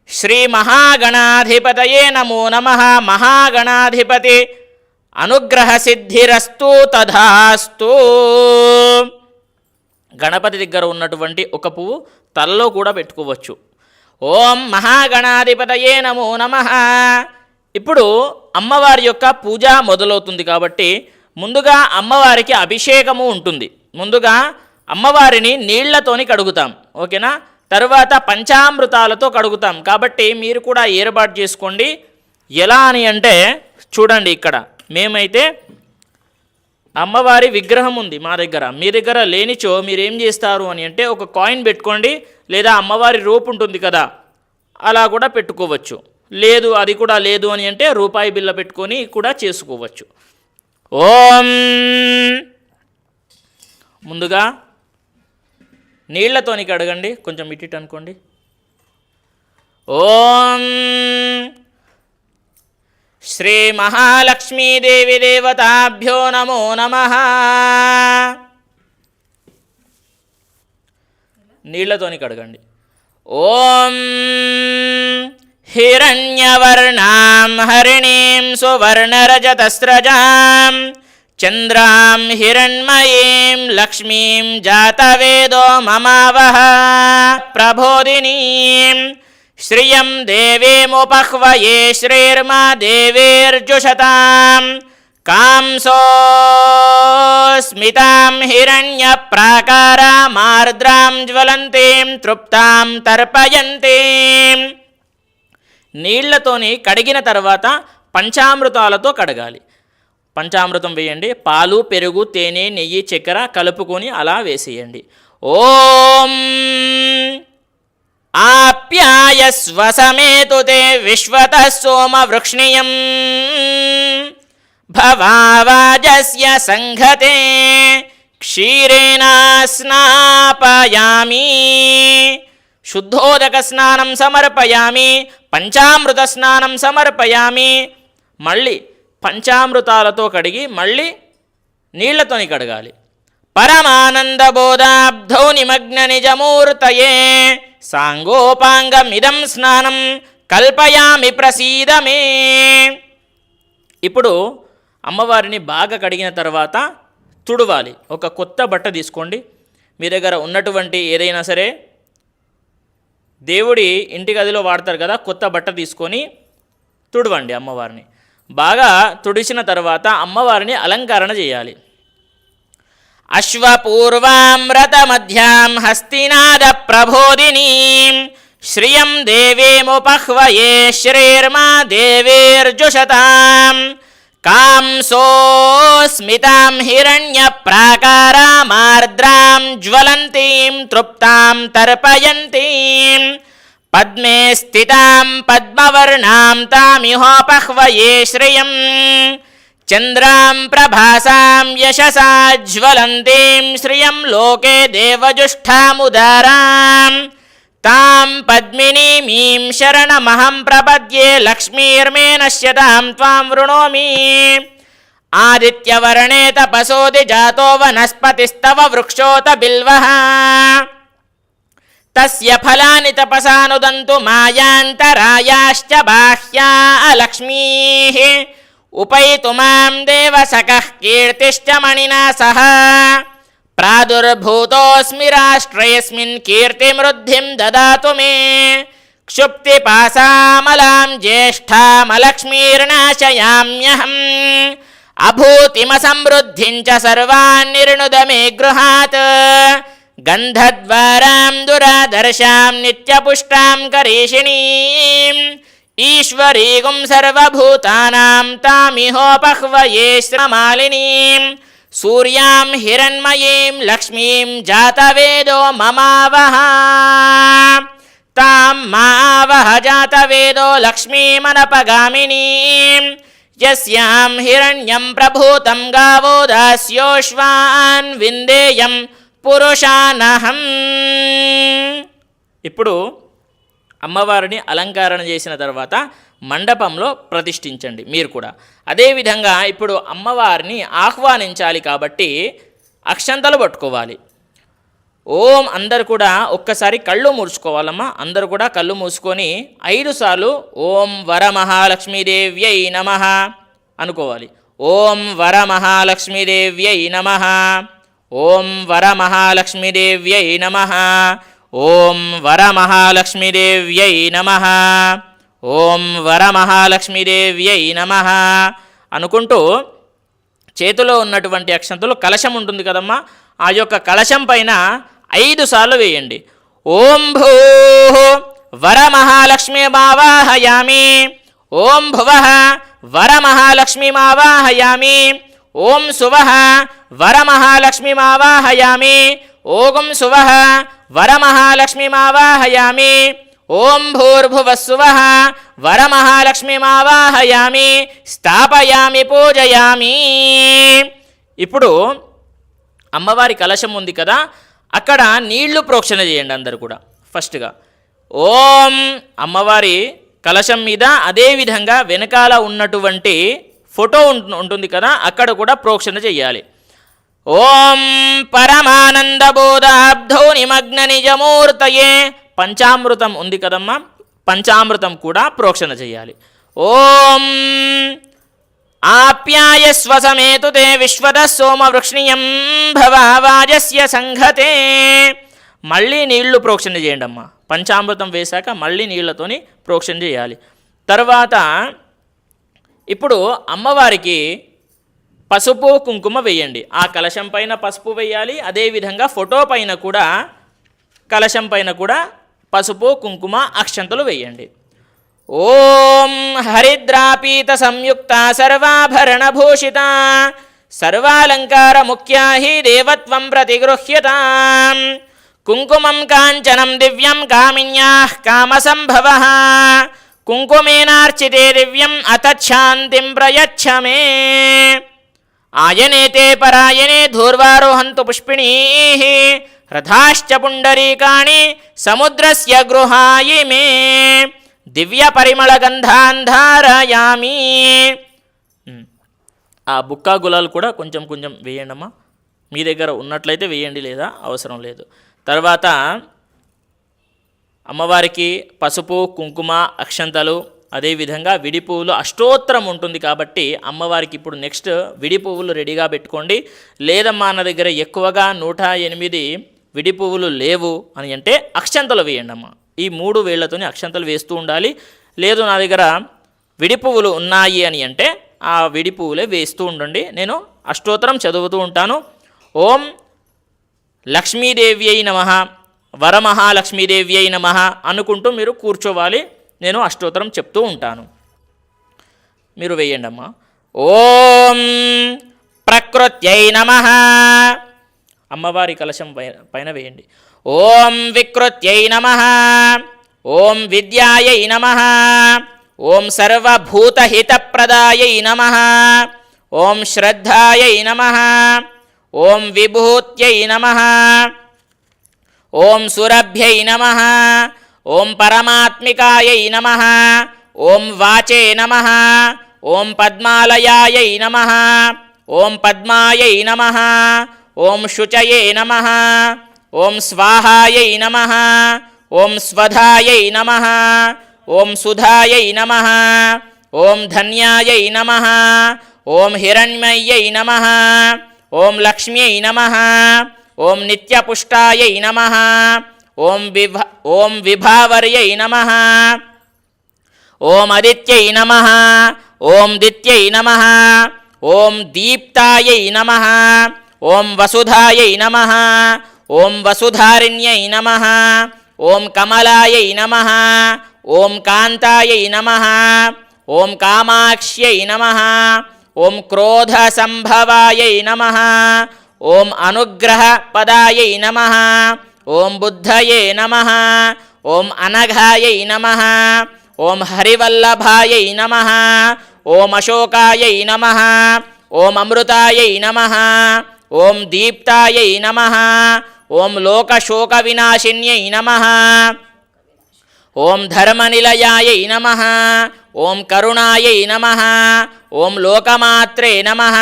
శ్రీ మహాగణాధిపతయే నమో నమః. మహాగణాధిపతి అనుగ్రహ సిద్ధిరస్తు తథాస్తు. గణపతి దగ్గర ఉన్నటువంటి ఒక పువ్వు తలలో కూడా పెట్టుకోవచ్చు. ఓం మహాగణాధిపతయే నమో నమః. ఇప్పుడు అమ్మవారి యొక్క పూజ మొదలవుతుంది కాబట్టి ముందుగా అమ్మవారికి అభిషేకము ఉంటుంది. ముందుగా అమ్మవారిని నీళ్లతోని కడుగుతాం. ఓకేనా? తరువాత పంచామృతాలతో కడుగుతాం. కాబట్టి మీరు కూడా ఏర్పాటు చేసుకోండి. ఎలా అని అంటే చూడండి, ఇక్కడ మేమైతే అమ్మవారి విగ్రహం ఉంది మా దగ్గర. మీ దగ్గర లేనిచో మీరేం చేస్తారు అని అంటే ఒక కాయిన్ పెట్టుకోండి, లేదా అమ్మవారి రూపు ఉంటుంది కదా అలా కూడా పెట్టుకోవచ్చు. లేదు అది కూడా లేదు అని అంటే రూపాయి బిళ్ళ పెట్టుకొని కూడా చేసుకోవచ్చు. ఓం ముందుగా నీళ్లతోని కడగండి, కొంచెం ఇటు అనుకోండి. ఓం శ్రీ మహాలక్ష్మీదేవి దేవతాభ్యో నమో నమః. నీళ్లతోని కడగండి. ఓం హిరణ్యవర్ణాం హరిణీం సువర్ణరజతస్రజాం చంద్రాం హిరణ్మయీం లక్ష్మీం జాతవేదో మమావహ ప్రబోధినీం శ్రియం దేవీముపహ్వయే శ్రీర్మా దేవేర్జుషతాం కాంసోస్మితాం హిరణ్యప్రాకారామార్ద్రాం జ్వలంతీం తృప్తాం తర్పయంతీం. నీళ్లతోని కడిగిన తర్వాత పంచామృతాలతో కడగాలి. పంచామృతం వేయండి, పాలు పెరుగు తేనె నెయ్యి చక్కెర కలుపుకొని అలా వేసేయండి. ఓం ఆప్యాయస్వ సమేతుతే విశ్వతః సోమవృక్ష్ణియం భవావాజస్య సంఘతే క్షీరేణ స్నాపయామి. శుద్ధోదక స్నానం సమర్పయామి, పంచామృత స్నానం సమర్పయామి. మళ్ళీ పంచామృతాలతో కడిగి మళ్ళీ నీళ్లతోని కడగాలి. పరమానందబోధాబ్ధౌ నిమగ్న నిజమూర్తయే సాంగోపాంగమిదం స్నానం కల్పయామి ప్రసీదమే. ఇప్పుడు అమ్మవారిని బాగా కడిగిన తర్వాత తుడవాలి. ఒక కొత్త బట్ట తీసుకోండి. మీ దగ్గర ఉన్నటువంటి ఏదైనా సరే దేవుడి ఇంటి గదిలో వాడతారు కదా, కొత్త బట్ట తీసుకొని తుడవండి అమ్మవారిని. బాగా తుడిచిన తర్వాత అమ్మవారిని అలంకరణ చేయాలి. అశ్వపూర్వాం రథమధ్యాం హస్తినాద ప్రబోధినీం శ్రియం దేవీముపహ్వయే శ్రీర్మా దేవేర్జుషతాం కాంసోస్మితాం హిరణ్యప్రాకారామార్ద్రాం జ్వలంతీం తృప్తాం తర్పయంతీం పద్మే స్థితాం పద్మవర్ణాం తామిహోపహ్వయే శ్రియం చంద్రాం ప్రభాసాం యశసా జ్వలంతీం శ్రియం లోకే దేవజుష్ఠాముదారాం తాం పద్మినీమీం శరణమహం ప్రపద్యే లక్ష్మీర్మే నశ్యతాం త్వాం వృణోమి. ఆదిత్యవర్ణే తపసోది జాతో వనస్పతిస్తవ వృక్షోత బిల్వః తస్య ఫలాని తపసానుదంతు మాయాంతరాయాశ్చ బాహ్యా లక్ష్మీః ఉపైతు మాం దేవసకః కీర్తిశ్చ మణినా సహ ప్రాదుర్భూతోస్మి రాష్ట్రేస్మిన్ కీర్తిమృద్ధిం దదాతు మే క్షుప్తిపాసామలాం జ్యేష్ఠామలక్ష్మీర్నాశయామ్యహం అభూతిమసమృద్ధిం చ సర్వాన్ నిర్ణుద మే గృహాత్ గంధద్వారాం దురాదర్శాం నిత్యపుష్టాం కరీషిణీం ఈశ్వరీగుం సర్వభూతానాం తామిహోపహ్వయే శ్రమాలినీం సూర్యాం హిరణ్మయీం లక్ష్మీం జాతవేదో మమావహ తాం మావహ జాతవేదో లక్ష్మీమనపగామినీం యస్యాం హిరణ్యం ప్రభూతం గావో దాస్యోశ్వాన్ విందేయం పురుషానహం. ఇప్పుడు అమ్మవారిని అలంకరణ చేసిన తర్వాత మండపంలో ప్రతిష్ఠించండి మీరు కూడా. అదేవిధంగా ఇప్పుడు అమ్మవారిని ఆహ్వానించాలి కాబట్టి అక్షంతలు పట్టుకోవాలి. ఓం అందరు కూడా ఒక్కసారి కళ్ళు మూసుకోవాలమ్మా. అందరూ కూడా కళ్ళు మూసుకొని 5 సార్లు ఓం వరమహాలక్ష్మీదేవ్యై నమః అనుకోవాలి. ఓం వరమహాలక్ష్మీదేవ్యై నమః, ఓం వరమహాలక్ష్మీదేవ్యై నమః, ఓం వరమహాలక్ష్మీదేవ్యై నమః, ఓం వరమహాలక్ష్మీదేవ్యై నమః అనుకుంటూ చేతిలో ఉన్నటువంటి అక్షంతలు కలశం ఉంటుంది కదమ్మా, ఆ యొక్క కలశం పైన 5 సార్లు వేయండి. ఓం భూః వరమహాలక్ష్మీమావాహయామి. ఓం భువః వరమహాలక్ష్మీమావాహయామి. ఓం సువః వరమహాలక్ష్మీమావాహయామి. ఓం సువః వరమహాలక్ష్మీమావాహయామి. ఓం భూర్భువస్సువః వరమహాలక్ష్మీమావాహయామి. స్థాపయామి పూజయామి. ఇప్పుడు అమ్మవారి కలశం ఉంది కదా, అక్కడ నీళ్లు ప్రోక్షణ చేయండి అందరు కూడా. ఫస్ట్గా ఓం అమ్మవారి కలశం మీద, అదేవిధంగా వెనకాల ఉన్నటువంటి ఫోటో ఉంటుంది కదా, అక్కడ కూడా ప్రోక్షణ చేయాలి. ఓం పరమానందబోధాబ్ధౌ నిమగ్న నిజమూర్తయే. పంచామృతం ఉంది కదమ్మా, పంచామృతం కూడా ప్రోక్షణ చేయాలి. ఓం ఆప్యాయస్వ సమేతుతే విశ్వద సోమవృక్ష్ణియం భవావాజస్య సంఘతే. మళ్ళీ నీళ్లు ప్రోక్షణ చేయండి అమ్మా. పంచామృతం వేశాక మళ్ళీ నీళ్లతోని ప్రోక్షణ చేయాలి. తర్వాత ఇప్పుడు అమ్మవారికి పసుపు కుంకుమ వేయండి. ఆ కలశం పైన పసుపు వేయాలి, అదేవిధంగా ఫోటో పైన కూడా, కలశం పైన కూడా పసుపు కుంకుమ అక్షంతలు వేయండి. ఓం హరిద్రాపీత సంయుక్త సర్వాభరణభూషిత సర్వాలంకార ముఖ్యా హి దేవత్వం ప్రతిగృహ్యత. కుంకుమం కాంచనం దివ్యం కామిన్యాః కామసంభవః. కుంకుమేనార్చితే దివ్యం అతచ్ఛాంతిం ప్రయచ్ఛ మే. ఆయనేతే పరాయణే ధూర్వారోహంతు పుష్పిణీః రథాశ్చ పుండరీకాణి సముద్రస్య గృహాయి మే. దివ్య పరిమళ గంధాన్ ధారయామి. ఆ బుక్కా గులాలు కూడా కొంచెం కొంచెం వేయండి అమ్మా. మీ దగ్గర ఉన్నట్లయితే వేయండి, లేదా అవసరం లేదు. తర్వాత అమ్మవారికి పసుపు కుంకుమ అక్షంతలు, అదేవిధంగా విడి పువ్వులు, అష్టోత్తరం ఉంటుంది కాబట్టి అమ్మవారికి ఇప్పుడు నెక్స్ట్ విడి పువ్వులు రెడీగా పెట్టుకోండి. లేదమ్మా నా దగ్గర ఎక్కువగా 108 విడి పువ్వులు లేవు అని అంటే అక్షంతలు వేయండి అమ్మ. ఈ 3 వేళ్లతోని అక్షంతలు వేస్తూ ఉండాలి. లేదు నా దగ్గర విడి పువ్వులు ఉన్నాయి అని అంటే ఆ విడి పువ్వులే వేస్తూ ఉండండి. నేను అష్టోత్తరం చదువుతూ ఉంటాను. ఓం లక్ష్మీదేవ్యై నమః, వరమహాలక్ష్మీదేవ్యై నమః అనుకుంటూ మీరు కూర్చోవాలి. నేను అష్టోత్తరం చెప్తూ ఉంటాను, మీరు వేయండి అమ్మా. ఓం ప్రకృత్యై నమః, అమ్మవారి కలశం పైన వేయండి. ఓం వికృత్యై నమః, ఓం విద్యాయై నమః, ఓం సర్వభూతహితప్రదాయై నమః, ఓం శ్రద్ధాయై నమః, ఓం విభూత్యై నమః, ఓం సురభ్యై నమః, ఓం పరమాత్మికాయై నమః, ఓం వాచే నమః, ఓం పద్మాలయాయై నమః, ఓం పద్మాయై నమః, ఓం శుచయే నమః, ఓం స్వాహాయై నమః, ఓం స్వధాయై నమః, ఓం సుధాయై నమః, ఓం ధన్యాయై నమః, ఓం హిరణ్మయ్యై నమః, ఓం లక్ష్మ్యై నమః, ఓం నిత్యపుష్టాయై నమః, ఓం విభావర్యై నమః, ఓం అదిత్యై నమః, ఓం దిత్యై నమః, ఓం దీప్తాయై నమః, ఓం వసుధాయై నమః, ఓం వసుధారిణ్యై నమః, ఓం కమలాయై నమః, ఓం కాంతాయై నమః, ఓం కామాక్ష్యై నమః, ఓం క్రోధసంభవాయై నమః, ఓం అనుగ్రహపదాయై నమః, ఓం బుద్ధయే నమః, ఓం అనఘాయై నమః, ఓం హరివల్లభాయై నమః, ఓం అశోకాయై నమః, ఓం అమృతాయై నమః, ఓం దీప్తాయై నమః, ఓం లోకశోకవినాశిన్యై నమః, ఓం ధర్మనిలయాయై నమః, ఓం కరుణాయై నమః, ఓం లోకమాత్రే నమః,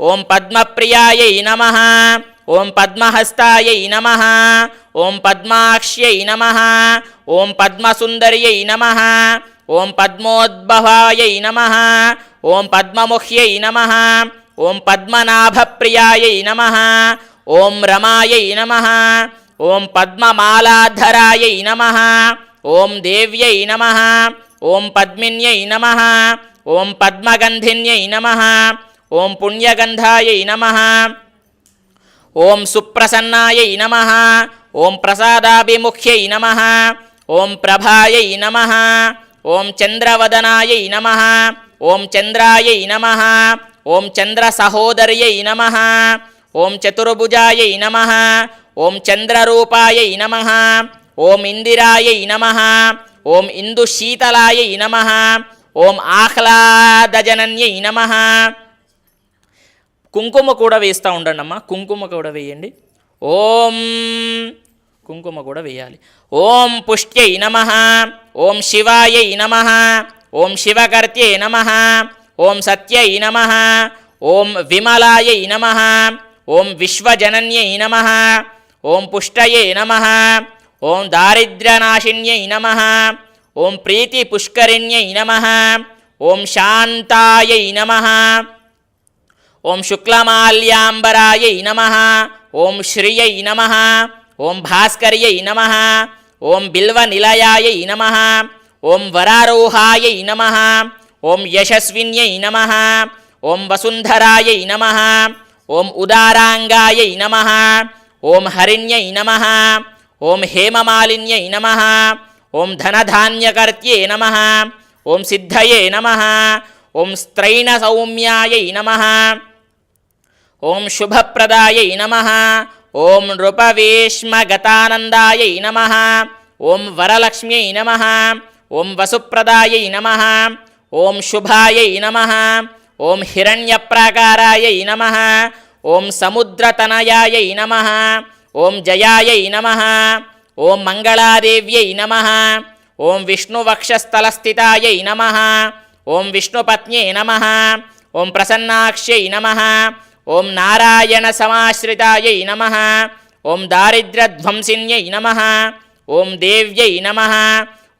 ఓం పద్మప్రియాయై నమః, ఓం పద్మహస్తాయై నమః, ఓం పద్మాక్ష్యై నమః, ఓం పద్మసుందర్యై నమః, ఓం పద్మోద్భవాయై నమః, ఓం పద్మముఖ్యై నమః, ఓం పద్మనాభప్రియాయై నమః, ఓం రమాయై నమః, ఓం పద్మమాలాధరాయై నమః, ఓం దేవ్యై నమః, ఓం పద్మిన్యై నమః, ఓం పద్మగంధిన్యై నమః, ఓం పుణ్యగంధాయై నమః, ఓం సుప్రసన్నాయై నమః, ఓం ప్రసాదాభిముఖ్యై నమః, ఓం ప్రభాయై నమః, ఓం చంద్రవదనాయై నమః, ఓం చంద్రాయై నమః, ఓం చంద్ర సహోదర్యై నమః, ఓం చతుర్భుజాయై నమః, ఓం చంద్రరూపాయై నమః, ఓం ఇందిరాయై నమః, ఓం ఇందుశీతలాయై నమః, ఓం ఆహ్లాదజనన్యై నమః. కుంకుమ కూడా వేస్తూ ఉండండి అమ్మ, కుంకుమ కూడా వేయండి. ఓం కుంకుమ కూడా వేయాలి. ఓం పుష్ట్యై నమః, ఓం శివాయై నమః, ఓం శివకర్త్యై నమః, ఓం సత్యై నమః, ఓం విమలాయై నమః, ఓం విశ్వజనన్యై నమః, ఓం పుష్టయే నమః, ఓం దారిద్ర్యనాశిన్యై నమః, ఓం ప్రీతి పుష్కరిణ్యై నమః, ఓం శాంతాయై నమః, ఓం శుక్లమాల్యాంబరాయై నమః, ఓం శ్రియై నమః, ఓం భాస్కర్యై నమః, ఓం బిల్వనిలయాయై నమః, ఓం వరారోహాయై నమః, ఓం యశస్విన్యై నమః, ఓం వసుంధరాయై నమః, ఓం ఉదారాంగాయై నమః, ఓం హరిణ్యై నమః, ఓం హేమమాలిన్యై నమః, ఓం ధనధాన్యకర్త్యే నమః, ఓం సిద్ధయే నమః, ఓం స్త్రైణ సౌమ్యాయై నమః, ఓం శుభప్రదాయై నమః, ఓం నృపవేష్మగతానందాయై నమః, ఓం వరలక్ష్మ్యై నమః, ఓం వసుప్రదాయై నమః, ఓం శుభాయై నమః, ఓం హిరణ్యప్రాకారాయై నమః, ఓం సముద్రతనయాయై నమః, ఓం జయాయై నమః, ఓం మంగళాదేవ్యై నమః, ఓం విష్ణువక్షస్థలస్థితాయై నమః, ఓం విష్ణుపత్న్యై నమః, ఓం ప్రసన్నాక్ష్యై నమః, ఓం నారాయణ సమాశ్రితాయై నమః, ఓం దారిద్ర్యధ్వంసిన్యై నమః, ఓం దేవ్యై నమః,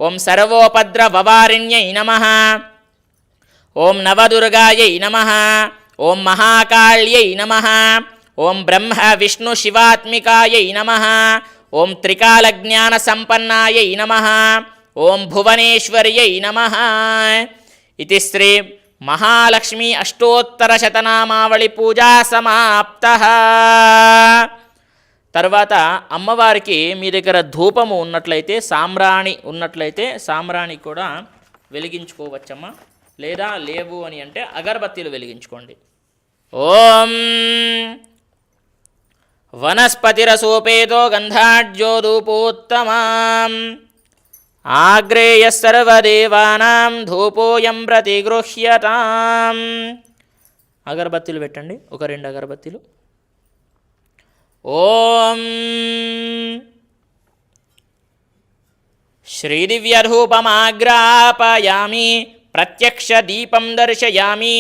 ఓం సర్వోపద్రవవారిణ్యై నమః, ఓం నవదుర్గాయై నమః, ఓం మహాకాళ్యై నమః, ఓం బ్రహ్మ విష్ణు శివాత్మికాయై నమః, ఓం త్రికాలజ్ఞాన సంపన్నాయై నమః, ఓం భువనేశ్వర్యై నమః. ఇది శ్రీ మహాలక్ష్మీ అష్టోత్తరశతనామావళి పూజా సమాప్త. తర్వాత అమ్మవారికి మీ దగ్గర ధూపము ఉన్నట్లయితే, సాంబ్రాణి ఉన్నట్లయితే సాంబ్రాణి కూడా వెలిగించుకోవచ్చమ్మా. లేదా లేవు అని అంటే అగరబత్తీలు వెలిగించుకోండి. ఓం వనస్పతిరసోపేతో గంధాఢ్యోధూపోత్తమాం ఆగ్రేయ సర్వదేవానాం ధూపోయం ప్రతిగృహ్యతాం. అగరబత్తీలు పెట్టండి, ఒక 2 అగరబత్తీలు. ఓం శ్రీదివ్యధూపమాగ్రాపయామి, ప్రత్యక్ష దీపం దర్శయామి,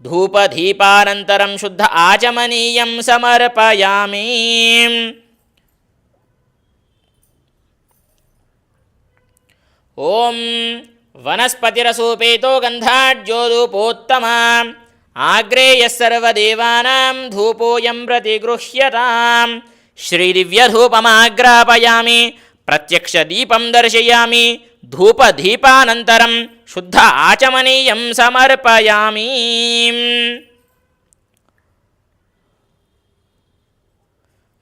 ధూపదీపానంతరం శుద్ధ ఆచమనీయం సమర్పయామి. ఓం వనస్పతిరసోపేతో గంధాఢ్యోధూపోత్తమాం ఆగ్రేయ సర్వదేవానాం ధూపోయం ప్రతిగృహ్యతాం. శ్రీదివ్యధూపమాగ్రాపయామి, ప్రత్యక్ష దీపం దర్శయామి, ధూపదీపానంతరం శుద్ధ ఆచమనీయం సమర్పయామి.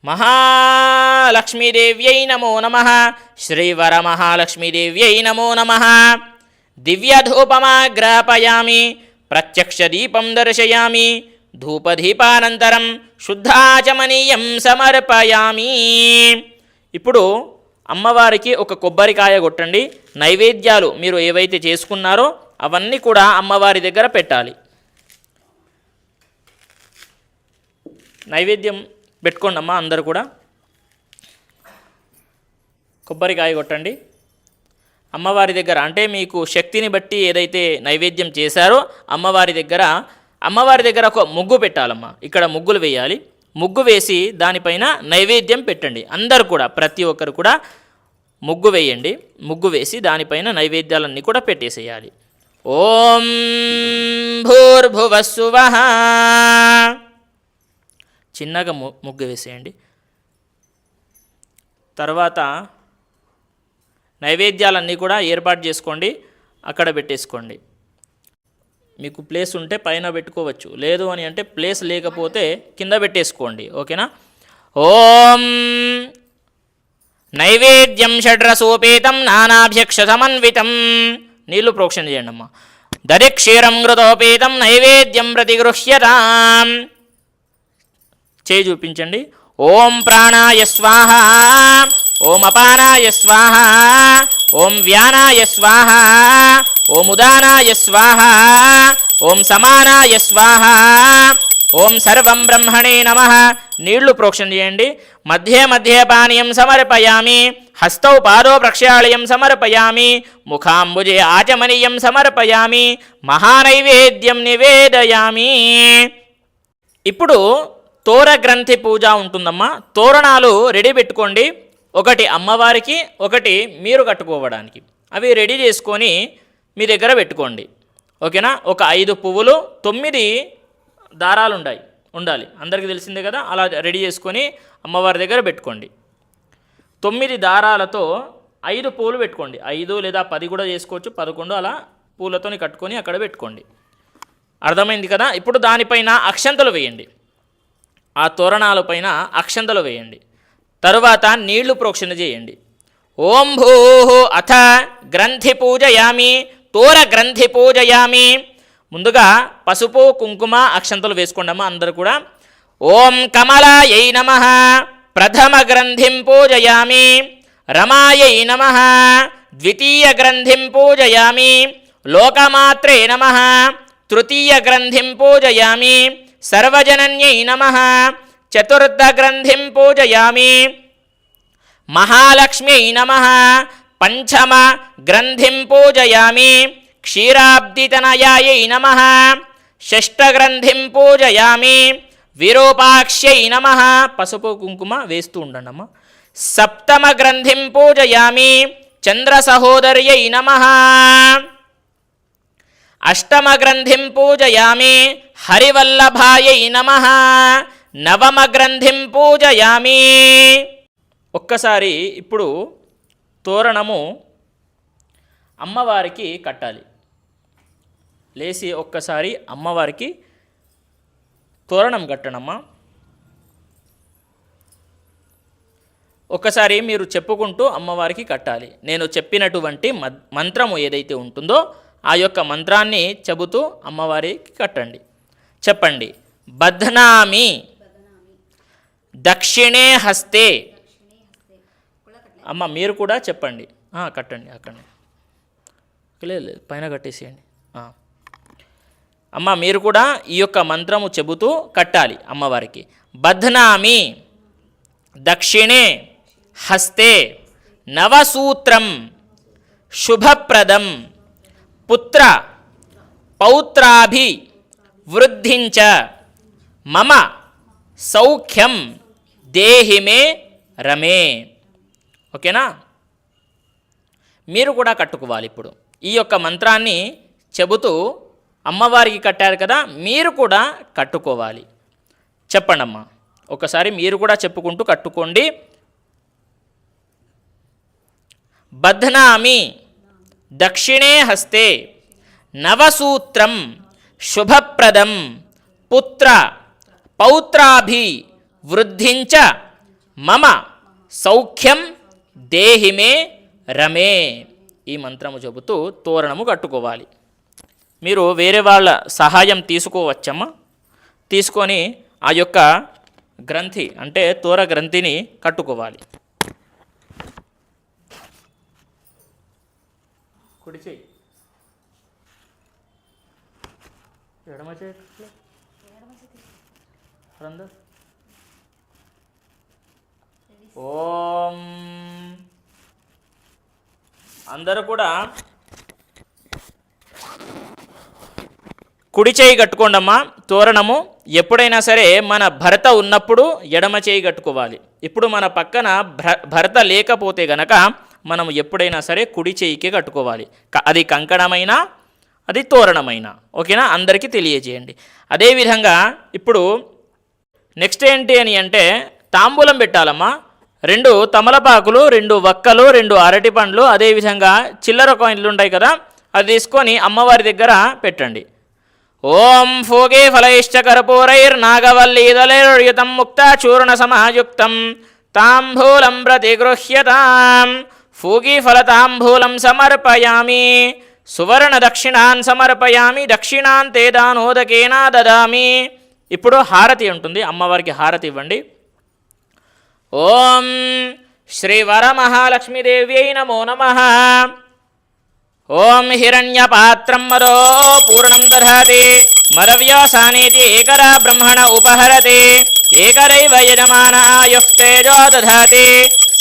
మహాలక్ష్మీదేవ్యై నమో నమః. శ్రీవరమహాలక్ష్మీదేవ్యై నమో నమః. దివ్యధూపమాగ్రాపయామి, ప్రత్యక్ష దీపం దర్శయామి, ధూపదీపానంతరం శుద్ధాచమనీయం సమర్పయామి. ఇప్పుడు అమ్మవారికి ఒక కొబ్బరికాయ కొట్టండి. నైవేద్యాలు మీరు ఏవైతే చేసుకున్నారో అవన్నీ కూడా అమ్మవారి దగ్గర పెట్టాలి. నైవేద్యం పెట్టుకోండి అమ్మ, అందరూ కూడా కొబ్బరికాయ కొట్టండి అమ్మవారి దగ్గర. అంటే మీకు శక్తిని బట్టి ఏదైతే నైవేద్యం చేశారో అమ్మవారి దగ్గర ఒక ముగ్గు పెట్టాలమ్మా. ఇక్కడ ముగ్గులు వేయాలి. ముగ్గు వేసి దానిపైన నైవేద్యం పెట్టండి. అందరూ కూడా, ప్రతి ఒక్కరు కూడా ముగ్గు వేయండి. ముగ్గు వేసి దానిపైన నైవేద్యాలన్నీ కూడా పెట్టేసేయాలి. ఓం భూర్భువస్సువః. చిన్నగా ముగ్గు వేసేయండి. తర్వాత నైవేద్యాలన్నీ కూడా ఏర్పాటు చేసుకోండి, అక్కడ పెట్టేసుకోండి. మీకు ప్లేస్ ఉంటే పైన పెట్టుకోవచ్చు, లేదు అని అంటే ప్లేస్ లేకపోతే కింద పెట్టేసుకోండి. ఓకేనా? ఓం నైవేద్యం షడ్రసోపేతం నానాభ్యక్ష సమన్వితం. నీళ్లు ప్రోక్షణ చేయండి అమ్మా. దరిక్షీరం ఘృతోపేతం నైవేద్యం ప్రతిగృహ్యతాం. చేయి చూపించండి. ఓం ప్రాణాయ స్వాహ, ఓం అపానాయ స్వాహ, ఓం వ్యానాయ స్వాహ, ఓం ఉదానాయ స్వాహ, ఓం సమానాయ స్వాహ, ఓం సర్వం బ్రహ్మణే నమః. నీళ్లు ప్రోక్షణ చేయండి. మధ్యే మధ్యే పానీయం సమర్పయామి, హస్తౌ పాదో ప్రక్షాళయం సమర్పయామి, ముఖాంబుజే ఆచమనీయం సమర్పయామి, మహానైవేద్యం నివేదయామి. ఇప్పుడు తోర గ్రంథి పూజ ఉంటుందమ్మా. తోరణాలు రెడీ పెట్టుకోండి. ఒకటి అమ్మవారికి, ఒకటి మీరు కట్టుకోవడానికి. అవి రెడీ చేసుకొని మీ దగ్గర పెట్టుకోండి. ఓకేనా. ఒక 5 పువ్వులు, 9 దారాలు ఉండాలి. అందరికీ తెలిసిందే కదా. అలా రెడీ చేసుకొని అమ్మవారి దగ్గర పెట్టుకోండి. 9 దారాలతో 5 పువ్వులు పెట్టుకోండి. 5 లేదా 10 కూడా చేసుకోవచ్చు. 11 అలా పూలతో కట్టుకొని అక్కడ పెట్టుకోండి. అర్థమైంది కదా. ఇప్పుడు దానిపైన అక్షంతలు వేయండి. ఆ తోరణాల పైన అక్షంతలు వేయండి. తరువాత నీళ్లు ప్రోక్షణ చేయండి. ఓం భూ అథ గ్రంథి పూజయామి, తోర గ్రంథి పూజయామి. ముందుగా పసుపు కుంకుమ అక్షంతలు వేసుకోండమ్మా అందరూ కూడా. ఓం కమలాయై నమః ప్రథమ గ్రంథిం పూజయామి, రమాయై నమః ద్వితీయ గ్రంథిం పూజయామి, లోకమాత్రే నమః తృతీయ గ్రంథిం పూజయామి, సర్వజనన్యై నమః చతుర్థ గ్రంథిం పూజయామి, మహాలక్ష్మ్యై నమః పంచమ గ్రంథిం పూజయామి, క్షీరాబ్దితనయాయై నమః షష్ఠ గ్రంథిం పూజయామి, విరూపాక్ష్యై నమః. పసుపు కుంకుమ వేస్తూ ఉండండమ్మా. సప్తమ గ్రంథిం పూజయామి, చంద్ర సహోదర్యై నమః. అష్టమ గ్రంథిం పూజయామి, హరివల్లభాయై నమః. నవమ గ్రంథిం పూజయామి. ఒక్కసారి ఇప్పుడు తోరణము అమ్మవారికి కట్టాలి. లేచి ఒక్కసారి అమ్మవారికి తోరణం కట్టనమ్మా. ఒక్కసారి మీరు చెప్పుకుంటూ అమ్మవారికి కట్టాలి. నేను చెప్పినటువంటి మంత్రము ఏదైతే ఉంటుందో ఆ యొక్క మంత్రాన్ని చెబుతూ అమ్మవారికి కట్టండి. చెప్పండి. బధ్నామి దక్షిణే హస్తే. అమ్మ మీరు కూడా చెప్పండి. కట్టండి అక్కడనే. లేదు పైన కట్టేసేయండి. అమ్మ మీరు కూడా ఈ యొక్క మంత్రము చెబుతూ కట్టాలి అమ్మవారికి. బధ్నామి దక్షిణే హస్తే నవసూత్రం శుభప్రదం పుత్ర పౌత్రాభి వృద్ధించ మమ సౌఖ్యం దేహిమే రమే. ఓకేనా. మీరు కూడా కట్టుకోవాలి. ఇప్పుడు ఈ యొక్క మంత్రాన్ని చెబుతూ అమ్మవారికి కట్టారు కదా, మీరు కూడా కట్టుకోవాలి. చెప్పండి అమ్మా. ఒకసారి మీరు కూడా చెప్పుకుంటూ కట్టుకోండి. బధ్నామి దక్షిణే హస్తే నవసూత్రం శుభప్రదం పుత్ర పౌత్రాభి వృద్ధించ మమ సౌఖ్యం దేహిమే రమే. ఈ మంత్రము చెబుతూ తోరణము కట్టుకోవాలి. మీరు వేరే వాళ్ళ సహాయం తీసుకోవచ్చమ్మా. తీసుకొని ఆ యొక్క గ్రంథి అంటే తోర గ్రంథిని కట్టుకోవాలి. కుడి చేయి, ఎడమ చేయి. ఓం. అందరూ కూడా కుడి చేయి కట్టుకోండమ్మా. తోరణము ఎప్పుడైనా సరే మన భర్త ఉన్నప్పుడు ఎడమ చేయి కట్టుకోవాలి. ఇప్పుడు మన పక్కన భర్త లేకపోతే గనక మనం ఎప్పుడైనా సరే కుడి చేయికే కట్టుకోవాలి. అది కంకణమైనా అది తోరణమైనా. ఓకేనా. అందరికీ తెలియజేయండి. అదేవిధంగా ఇప్పుడు నెక్స్ట్ ఏంటి అని అంటే తాంబూలం పెట్టాలమ్మా. 2 తమలపాకులు, 2 వక్కలు, 2 అరటి పండ్లు, అదేవిధంగా చిల్లర కాయిన్లు ఉంటాయి కదా, అది తీసుకొని అమ్మవారి దగ్గర పెట్టండి. ఓం ఫోగే ఫలైశ్చ కర్పూరైర్ నాగవల్లీదలైర్యుతం ముక్త చూర్ణ సమాయుక్తం తాంబూలం ప్రతిగృహ్యతాం ఫూగీఫలతాంబూలం సమర్పయామి సువర్ణ దక్షిణాన్ సమర్పయామి దక్షిణాన్ తే దానోదకేన దదామి. ఇప్పుడు హారతి ఉంటుంది, అమ్మవారికి హారతి ఇవ్వండి. ఓం శ్రీ వరమహాలక్ష్మీదేవ్యై నమో నమః. ఓం హిరణ్యపాత్రం మదో పూర్ణం దధాతి మదవ్యాసానేతి ఏకరా బ్రహ్మణ ఉపహరతి ఏకరైవ యజమాన ఆయుఃతేజో దధాతి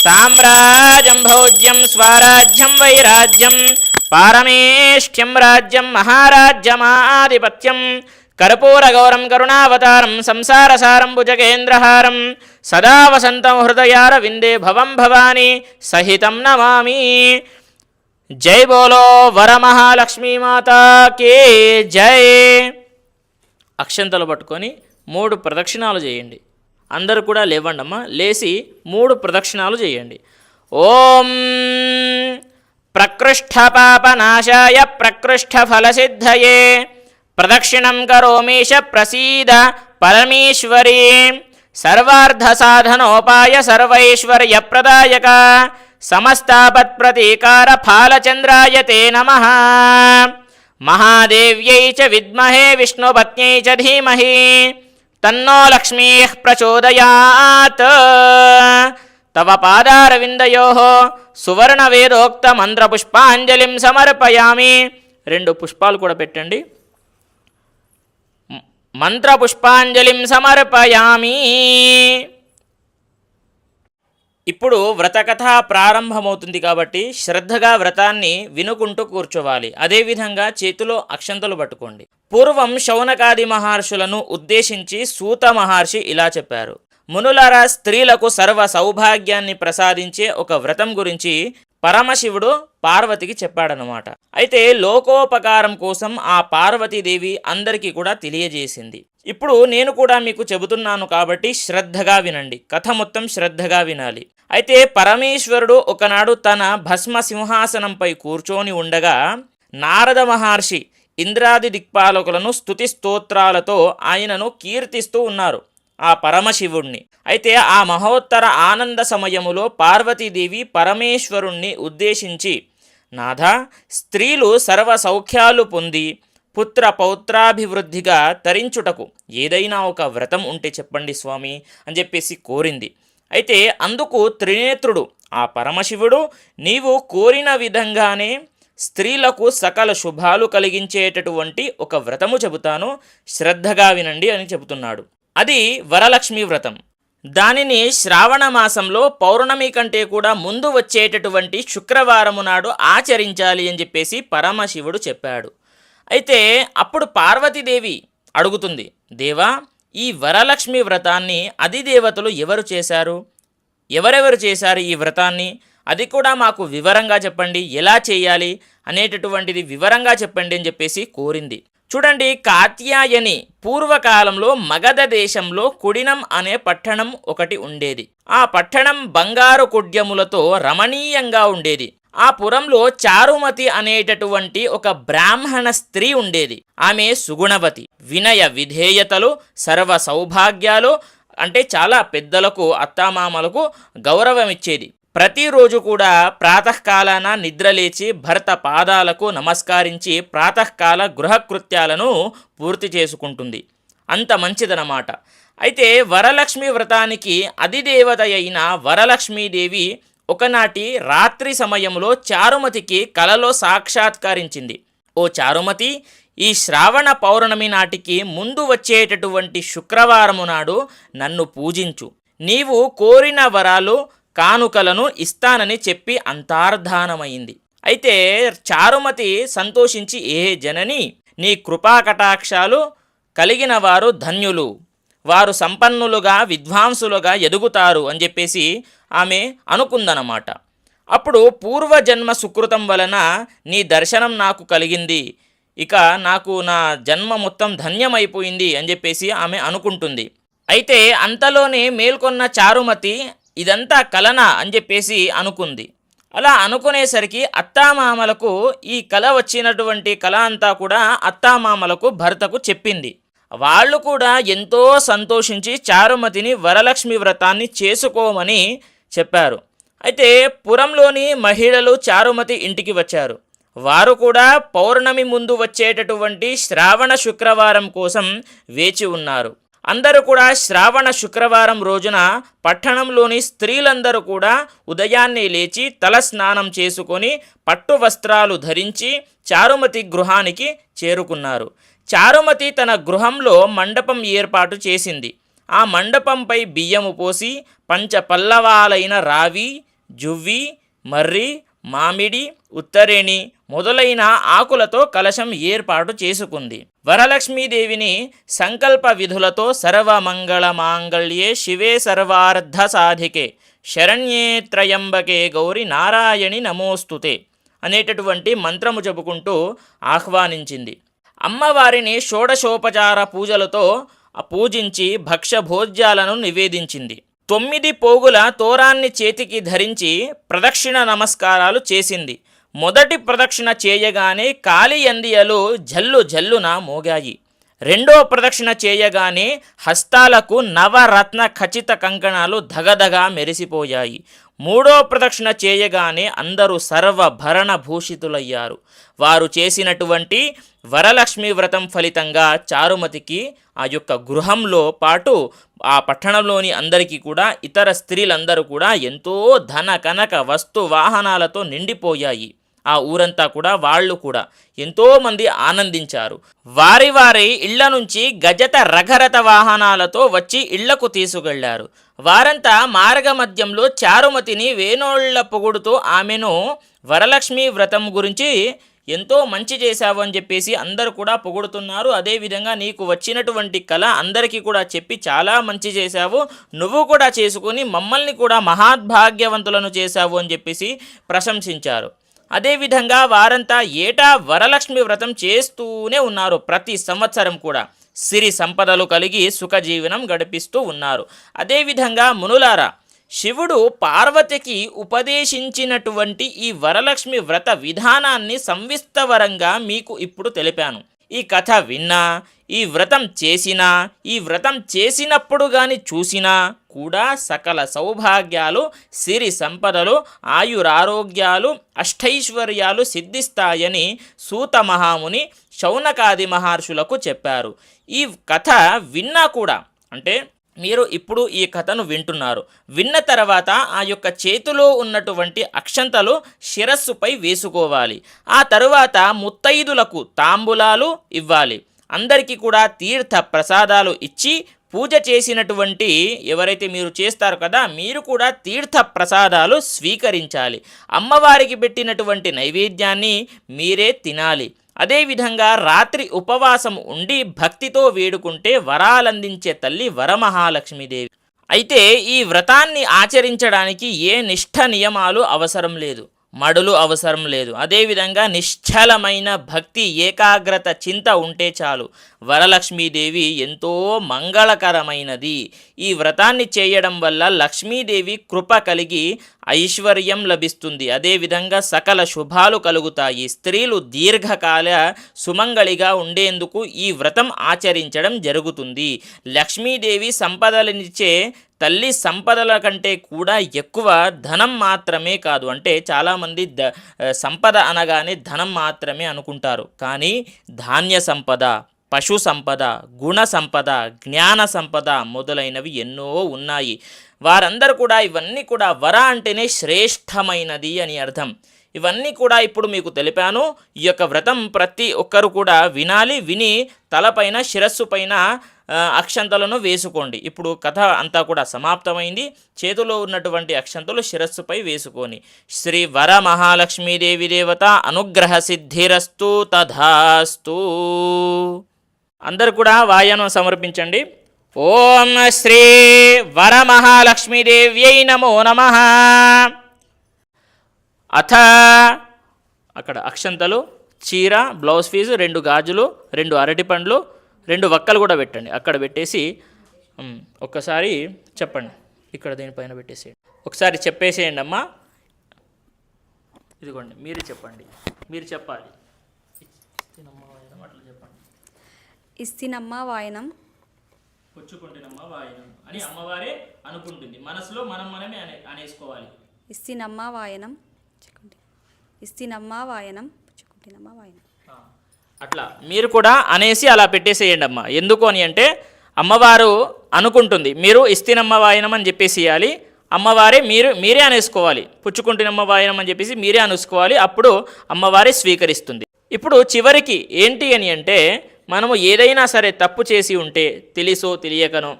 సామ్రాజ్యం భోజ్యం స్వరాజ్యం వైరాజ్యం పారమేష్ఠ్యం రాజ్యం మహారాజ్యమాధిపత్యం కర్పూరగౌరం కరుణావతారం సంసారసారం భుజగేంద్రహారం సదా వసంతం హృదయారవిందే భవం భవాని సహితం నమామి. జై బోలో వరమహాలక్ష్మీ మాతాకి జై. అక్షంతలు పట్టుకొని 3 ప్రదక్షిణాలు చేయండి. అందరూ కూడా లేవండమ్మా, లేచి 3 ప్రదక్షిణాలు చేయండి. ఓం ప్రకృష్టపాపనాశాయ ప్రకృష్టఫలసిద్ధయే ప్రదక్షిణం కరోమీశ ప్రసీద పరమేశ్వరీ సర్వార్థసాధనోపాయ సర్వైశ్వర్యప్రదాయక సమస్తాపత్ప్రతీకార ఫాలచంద్రాయ తే నమః. మహాదేవ్యై చ విద్మహే విష్ణుపత్న్యై చ ధీమహి తన్నో లక్ష్మీః ప్రచోదయాత్. తవ పాదారవిందయోః సువర్ణవేదోక్త మంత్రపుష్పాంజలిం సమర్పయామి. 2 పుష్పాలు కూడా పెట్టండి. మంత్రపుష్పాంజలిం సమర్పయామి. ఇప్పుడు వ్రతకథ ప్రారంభమవుతుంది కాబట్టి శ్రద్ధగా వ్రతాన్ని వినుకుంటూ కూర్చోవాలి. అదేవిధంగా చేతిలో అక్షంతలు పట్టుకోండి. పూర్వం శౌనకాది మహర్షులను ఉద్దేశించి సూత మహర్షి ఇలా చెప్పారు. మునులారా, స్త్రీలకు సర్వ సౌభాగ్యాన్ని ప్రసాదించే ఒక వ్రతం గురించి పరమశివుడు పార్వతికి చెప్పాడనమాట. అయితే లోకోపకారం కోసం ఆ పార్వతీదేవి అందరికీ కూడా తెలియజేసింది. ఇప్పుడు నేను కూడా మీకు చెబుతున్నాను కాబట్టి శ్రద్ధగా వినండి. కథ మొత్తం శ్రద్ధగా వినాలి. అయితే పరమేశ్వరుడు ఒకనాడు తన భస్మ సింహాసనంపై కూర్చొని ఉండగా నారద మహర్షి ఇంద్రాది దిక్పాలకులను స్తుతి స్తోత్రాలతో ఆయనను కీర్తిస్తూ ఉన్నారు, ఆ పరమశివుణ్ణి. అయితే ఆ మహోత్తర ఆనంద సమయములో పార్వతీదేవి పరమేశ్వరుణ్ణి ఉద్దేశించి, నాథ, స్త్రీలు సర్వ సౌఖ్యాలు పొంది పుత్ర పౌత్రాభివృద్ధిగా తరించుటకు ఏదైనా ఒక వ్రతం ఉంటే చెప్పండి స్వామి అని చెప్పేసి కోరింది. అయితే అందుకు త్రినేత్రుడు ఆ పరమశివుడు, నీవు కోరిన విధంగానే స్త్రీలకు సకల శుభాలు కలిగించేటటువంటి ఒక వ్రతము చెబుతాను, శ్రద్ధగా వినండి అని చెబుతున్నాడు. అది వరలక్ష్మి వ్రతం. దానిని శ్రావణ మాసంలో పౌర్ణమి కంటే కూడా ముందు వచ్చేటటువంటి శుక్రవారము నాడు ఆచరించాలి అని చెప్పేసి పరమశివుడు చెప్పాడు. అయితే అప్పుడు పార్వతీదేవి అడుగుతుంది, దేవా, ఈ వరలక్ష్మి వ్రతాన్ని అధిదేవతలు ఎవరు చేశారు? ఎవరెవరు చేశారు ఈ వ్రతాన్ని? అది కూడా మాకు వివరంగా చెప్పండి, ఎలా చేయాలి అనేటటువంటిది వివరంగా చెప్పండి అని చెప్పేసి కోరింది. చూడండి, కాత్యాయని పూర్వకాలంలో మగధ దేశంలో కుడినం అనే పట్టణం ఒకటి ఉండేది. ఆ పట్టణం బంగారు కుడ్యములతో రమణీయంగా ఉండేది. ఆ పురంలో చారుమతి అనేటటువంటి ఒక బ్రాహ్మణ స్త్రీ ఉండేది. ఆమె సుగుణవతి, వినయ విధేయతలు, సర్వ సౌభాగ్యాలు, అంటే చాలా పెద్దలకు అత్తామామలకు గౌరవం ఇచ్చేది. ప్రతిరోజు కూడా ప్రాతకాలాన నిద్రలేచి భర్త పాదాలకు నమస్కరించి ప్రాతకాల గృహకృత్యాలను పూర్తి చేసుకుంటుంది. అంత మంచిదన్నమాట. అయితే వరలక్ష్మి వ్రతానికి అధిదేవత అయిన వరలక్ష్మీదేవి ఒకనాటి రాత్రి సమయంలో చారుమతికి కలలో సాక్షాత్కరించింది. ఓ చారుమతి, ఈ శ్రావణ పౌర్ణమి నాటికి ముందు వచ్చేటటువంటి శుక్రవారము నాడు నన్ను పూజించు, నీవు కోరిన వరాలు కానుకలను ఇస్తానని చెప్పి అంతర్ధానమైంది. అయితే చారుమతి సంతోషించి, ఏ జనని, నీ కృపాకటాక్షాలు కలిగిన వారు ధన్యులు, వారు సంపన్నులుగా విద్వాంసులుగా ఎదుగుతారు అని చెప్పేసి ఆమె అనుకుందనమాట. అప్పుడు పూర్వజన్మ సుకృతం వలన నీ దర్శనం నాకు కలిగింది, ఇక నాకు నా జన్మ మొత్తం ధన్యమైపోయింది అని చెప్పేసి ఆమె అనుకుంటుంది. అయితే అంతలోనే మేల్కొన్న చారుమతి ఇదంతా కలనా అని చెప్పేసి అనుకుంది. అలా అనుకునేసరికి అత్తామామలకు ఈ కల వచ్చినటువంటి కళ అంతా కూడా అత్తామామలకు భర్తకు చెప్పింది. వాళ్ళు కూడా ఎంతో సంతోషించి చారుమతిని వరలక్ష్మి వ్రతాన్ని చేసుకోమని చెప్పారు. అయితే పురంలోని మహిళలు చారుమతి ఇంటికి వచ్చారు. వారు కూడా పౌర్ణమి ముందు వచ్చేటటువంటి శ్రావణ శుక్రవారం కోసం వేచి ఉన్నారు. అందరూ కూడా శ్రావణ శుక్రవారం రోజున పట్టణంలోని స్త్రీలందరూ కూడా ఉదయాన్నే లేచి తల స్నానం చేసుకొని పట్టు వస్త్రాలు ధరించి చారుమతి గృహానికి చేరుకున్నారు. చారుమతి తన గృహంలో మండపం ఏర్పాటు చేసింది. ఆ మండపంపై బియ్యము పోసి పంచపల్లవాలైన రావి, జువ్వి, మర్రి, మామిడి, ఉత్తరేణి మొదలైన ఆకులతో కలశం ఏర్పాటు చేసుకుంది. వరలక్ష్మీదేవిని సంకల్ప విధులతో సర్వమంగళ మాంగళ్యే శివే సర్వార్థ సాధికే శరణ్యే త్రయంబకే గౌరి నారాయణి నమోస్తుతే అనేటటువంటి మంత్రము చెప్పుకుంటూ ఆహ్వానించింది. అమ్మవారిని షోడశోపచార పూజలతో పూజించి భక్ష్యభోజ్యాలను నివేదించింది. 9 పోగుల తోరాన్ని చేతికి ధరించి ప్రదక్షిణ నమస్కారాలు చేసింది. మొదటి ప్రదక్షిణ చేయగానే కాలియందియలు జల్లు జల్లున మోగాయి. రెండో ప్రదక్షిణ చేయగానే హస్తాలకు నవరత్న ఖచ్చిత కంకణాలు ధగధగా మెరిసిపోయాయి. మూడో ప్రదక్షిణ చేయగానే అందరూ సర్వభరణ భూషితులయ్యారు. వారు చేసినటువంటి వరలక్ష్మి వ్రతం ఫలితంగా చారుమతికి ఆ యొక్క గృహంలో పాటు ఆ పట్టణంలోని అందరికీ కూడా ఇతర స్త్రీలందరూ కూడా ఎంతో ధన కనక వస్తు వాహనాలతో నిండిపోయాయి. ఆ ఊరంతా కూడా వాళ్ళు కూడా ఎంతోమంది ఆనందించారు. వారి వారి ఇళ్ల నుంచి గజత రఘరథ వాహనాలతో వచ్చి ఇళ్లకు తీసుకెళ్లారు. వారంతా మార్గమధ్యంలో చారుమతిని వేణోళ్ల పొగుడుతూ ఆమెను వరలక్ష్మి వ్రతం గురించి ఎంతో మంచి చేశావు అని చెప్పేసి అందరూ కూడా పొగుడుతున్నారు. అదేవిధంగా నీకు వచ్చినటువంటి కళ అందరికీ కూడా చెప్పి చాలా మంచి చేశావు, నువ్వు కూడా చేసుకుని మమ్మల్ని కూడా మహాద్భాగ్యవంతులను చేశావు అని చెప్పేసి ప్రశంసించారు. అదేవిధంగా వారంతా ఏటా వరలక్ష్మి వ్రతం చేస్తూనే ఉన్నారు. ప్రతి సంవత్సరం కూడా సిరి సంపదలు కలిగి సుఖజీవనం గడిపిస్తూ ఉన్నారు. అదేవిధంగా మునులారా, శివుడు పార్వతికి ఉపదేశించినటువంటి ఈ వరలక్ష్మి వ్రత విధానాన్ని సంవిస్తవరంగా మీకు ఇప్పుడు తెలిపాను. ఈ కథ విన్నా, ఈ వ్రతం చేసినా, ఈ వ్రతం చేసినప్పుడు కానీ చూసినా కూడా సకల సౌభాగ్యాలు, సిరి సంపదలు, ఆయురారోగ్యాలు, అష్టైశ్వర్యాలు సిద్ధిస్తాయని సూత మహాముని శౌనకాది మహర్షులకు చెప్పారు. ఈ కథ విన్నా కూడా, అంటే మీరు ఇప్పుడు ఈ కథను వింటున్నారు, విన్న తర్వాత ఆ యొక్క చేతిలో ఉన్నటువంటి అక్షంతలు శిరస్సుపై వేసుకోవాలి. ఆ తరువాత ముత్తైదులకు తాంబూలాలు ఇవ్వాలి. అందరికీ కూడా తీర్థ ప్రసాదాలు ఇచ్చి పూజ చేసినటువంటి ఎవరైతే మీరు చేస్తారు కదా, మీరు కూడా తీర్థ ప్రసాదాలు స్వీకరించాలి. అమ్మవారికి పెట్టినటువంటి నైవేద్యాన్ని మీరే తినాలి. అదేవిధంగా రాత్రి ఉపవాసం ఉండి భక్తితో వేడుకుంటే వరాలందించే తల్లి వరమహాలక్ష్మీదేవి. అయితే ఈ వ్రతాన్ని ఆచరించడానికి ఏ నిష్ఠ నియమాలు అవసరం లేదు, మడులు అవసరం లేదు. అదేవిధంగా నిశ్చలమైన భక్తి, ఏకాగ్రత, చింత ఉంటే చాలు. వరలక్ష్మీదేవి ఎంతో మంగళకరమైనది. ఈ వ్రతాన్ని చేయడం వల్ల లక్ష్మీదేవి కృప కలిగి ఐశ్వర్యం లభిస్తుంది. అదేవిధంగా సకల శుభాలు కలుగుతాయి. స్త్రీలు దీర్ఘకాల సుమంగళిగా ఉండేందుకు ఈ వ్రతం ఆచరించడం జరుగుతుంది. లక్ష్మీదేవి సంపదలనిచ్చే తల్లి. సంపదల కంటే కూడా ఎక్కువ ధనం మాత్రమే కాదు. అంటే చాలామంది సంపద అనగానే ధనం మాత్రమే అనుకుంటారు. కానీ ధాన్య సంపద, పశు సంపద, గుణ సంపద, జ్ఞాన సంపద మొదలైనవి ఎన్నో ఉన్నాయి. వారందరూ కూడా ఇవన్నీ కూడా వర అంటేనే శ్రేష్టమైనది అని అర్థం. ఇవన్నీ కూడా ఇప్పుడు మీకు తెలిపాను. ఈ యొక్క వ్రతం ప్రతి ఒక్కరు కూడా వినాలి. విని తలపైన, శిరస్సు పైన అక్షంతలను వేసుకోండి. ఇప్పుడు కథ అంతా కూడా సమాప్తమైంది. చేతిలో ఉన్నటువంటి అక్షంతలు శిరస్సుపై వేసుకొని శ్రీ వర మహాలక్ష్మీదేవి దేవత అనుగ్రహ సిద్ధిరస్తు తథాస్తు. అందరు కూడా వాయనం సమర్పించండి. ఓం శ్రీ వరమహాలక్ష్మీదేవ్యై నమో నమః. అథ అక్కడ అక్షంతలు, చీర, బ్లౌజ్ పీసు, 2 గాజులు, 2 అరటిపండ్లు, 2 వక్కలు కూడా పెట్టండి. అక్కడ పెట్టేసి ఒక్కసారి చెప్పండి. ఇక్కడ దీనిపైన పెట్టేసేయండి. ఒకసారి చెప్పేసేయండి అమ్మా. ఇదిగోండి, మీరు చెప్పండి, మీరు చెప్పాలి. అట్లా చెప్పండి. ఇస్తినమ్మ వాయనం పుచ్చుకుంటున్నమ్మ వాయనం అని అమ్మవారే అనుకుంటుంది. మనసులో మనమే అనేసుకోవాలి. ఇస్తినమ్మ వాయనం ఇస్తినమ్మ వాయనం పుచ్చుకుంటున్నమ్మ వాయనం. అట్లా మీరు కూడా అనేసి అలా పెట్టేసేయండి అమ్మ. ఎందుకు అని అంటే అమ్మవారు అనుకుంటుంది, మీరు ఇస్తినమ్మ వాయనం అని చెప్పేసి ఇవ్వాలి. అమ్మవారే మీరే అనేసుకోవాలి. పుచ్చుకుంటున్నమ్మ వాయనం అని చెప్పేసి మీరే అనుకోవాలి. అప్పుడు అమ్మవారే స్వీకరిస్తుంది. ఇప్పుడు చివరికి ఏంటి అని అంటే మనము ఏదైనా సరే తప్పు చేసి ఉంటే తెలిసో తెలియకనో,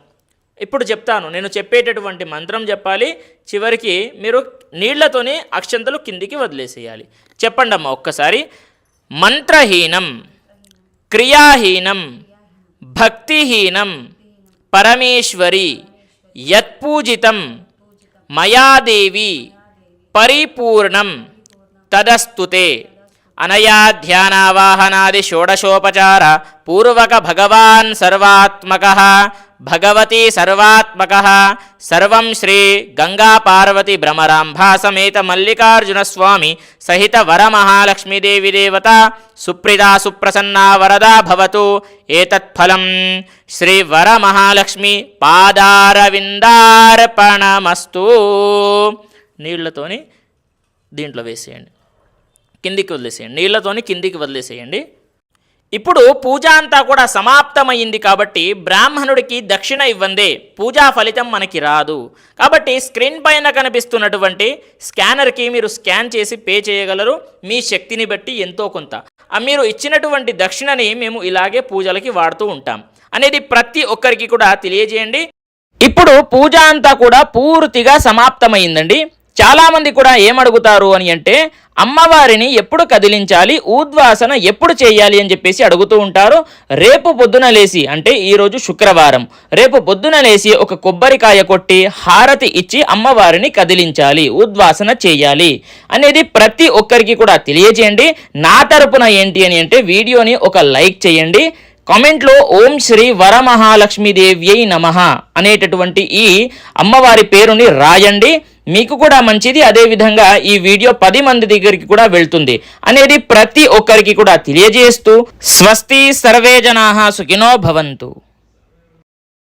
ఇప్పుడు చెప్తాను, నేను చెప్పేటటువంటి మంత్రం చెప్పాలి. చివరికి మీరు నీళ్లతోని అక్షంతలు కిందికి వదిలేసేయాలి. చెప్పండి అమ్మ ఒక్కసారి. మంత్రహీనం క్రియాహీనం భక్తిహీనం పరమేశ్వరి యత్పూజితం మయాదేవి పరిపూర్ణం తదస్తుతే. అనయా ధ్యానావాహనాది షోడశోపచార పూర్వక భగవాన్ సర్వాత్మక భగవతి సర్వాత్మక సర్వం శ్రీ గంగా పార్వతి భ్రమరాంభా సమేత మల్లికార్జున స్వామి సహిత వరమహాలక్ష్మీదేవి దేవత సుప్రీదా సుప్రసన్నా వరదా భవతు. ఏతత్ఫలం శ్రీ వరమహాలక్ష్మి పాదారవిందార్పణమస్తు. నీళ్లతోని దీంట్లో వేసేయండి, కిందికి వదిలేసేయండి. నీళ్లతోని కిందికి వదిలేసేయండి. ఇప్పుడు పూజ అంతా కూడా సమాప్తమైంది కాబట్టి బ్రాహ్మణుడికి దక్షిణ ఇవ్వందే పూజా ఫలితం మనకి రాదు. కాబట్టి స్క్రీన్ పైన కనిపిస్తున్నటువంటి స్కానర్కి మీరు స్కాన్ చేసి పే చేయగలరు. మీ శక్తిని బట్టి ఎంతో కొంత మీరు ఇచ్చినటువంటి దక్షిణని మేము ఇలాగే పూజలకి వాడుతూ ఉంటాం అనేది ప్రతి ఒక్కరికి కూడా తెలియజేయండి. ఇప్పుడు పూజ అంతా కూడా పూర్తిగా సమాప్తమైందండి. చాలామంది కూడా ఏమడుగుతారు అని అంటే అమ్మవారిని ఎప్పుడు కదిలించాలి, ఉద్వాసన ఎప్పుడు చేయాలి అని చెప్పేసి అడుగుతూ ఉంటారు. రేపు పొద్దున లేసి, అంటే ఈరోజు శుక్రవారం, రేపు పొద్దున లేసి ఒక కొబ్బరికాయ కొట్టి హారతి ఇచ్చి అమ్మవారిని కదిలించాలి, ఉద్వాసన చేయాలి అనేది ప్రతి ఒక్కరికి కూడా తెలియజేయండి. నా తరపున ఏంటి అని అంటే వీడియోని ఒక లైక్ చేయండి, కామెంట్లో ఓం శ్రీ వరమహాలక్ష్మీదేవ్యై నమః అనేటటువంటి ఈ అమ్మవారి పేరుని రాయండి. మీకు కూడా మంచిది. అదేవిధంగా ఈ వీడియో 10 మంది దగ్గరికి కూడా వెళ్తుంది అనేది ప్రతి ఒక్కరికి కూడా తెలియజేస్తూ స్వస్తి సర్వే జనాః సుఖినో భవంతు.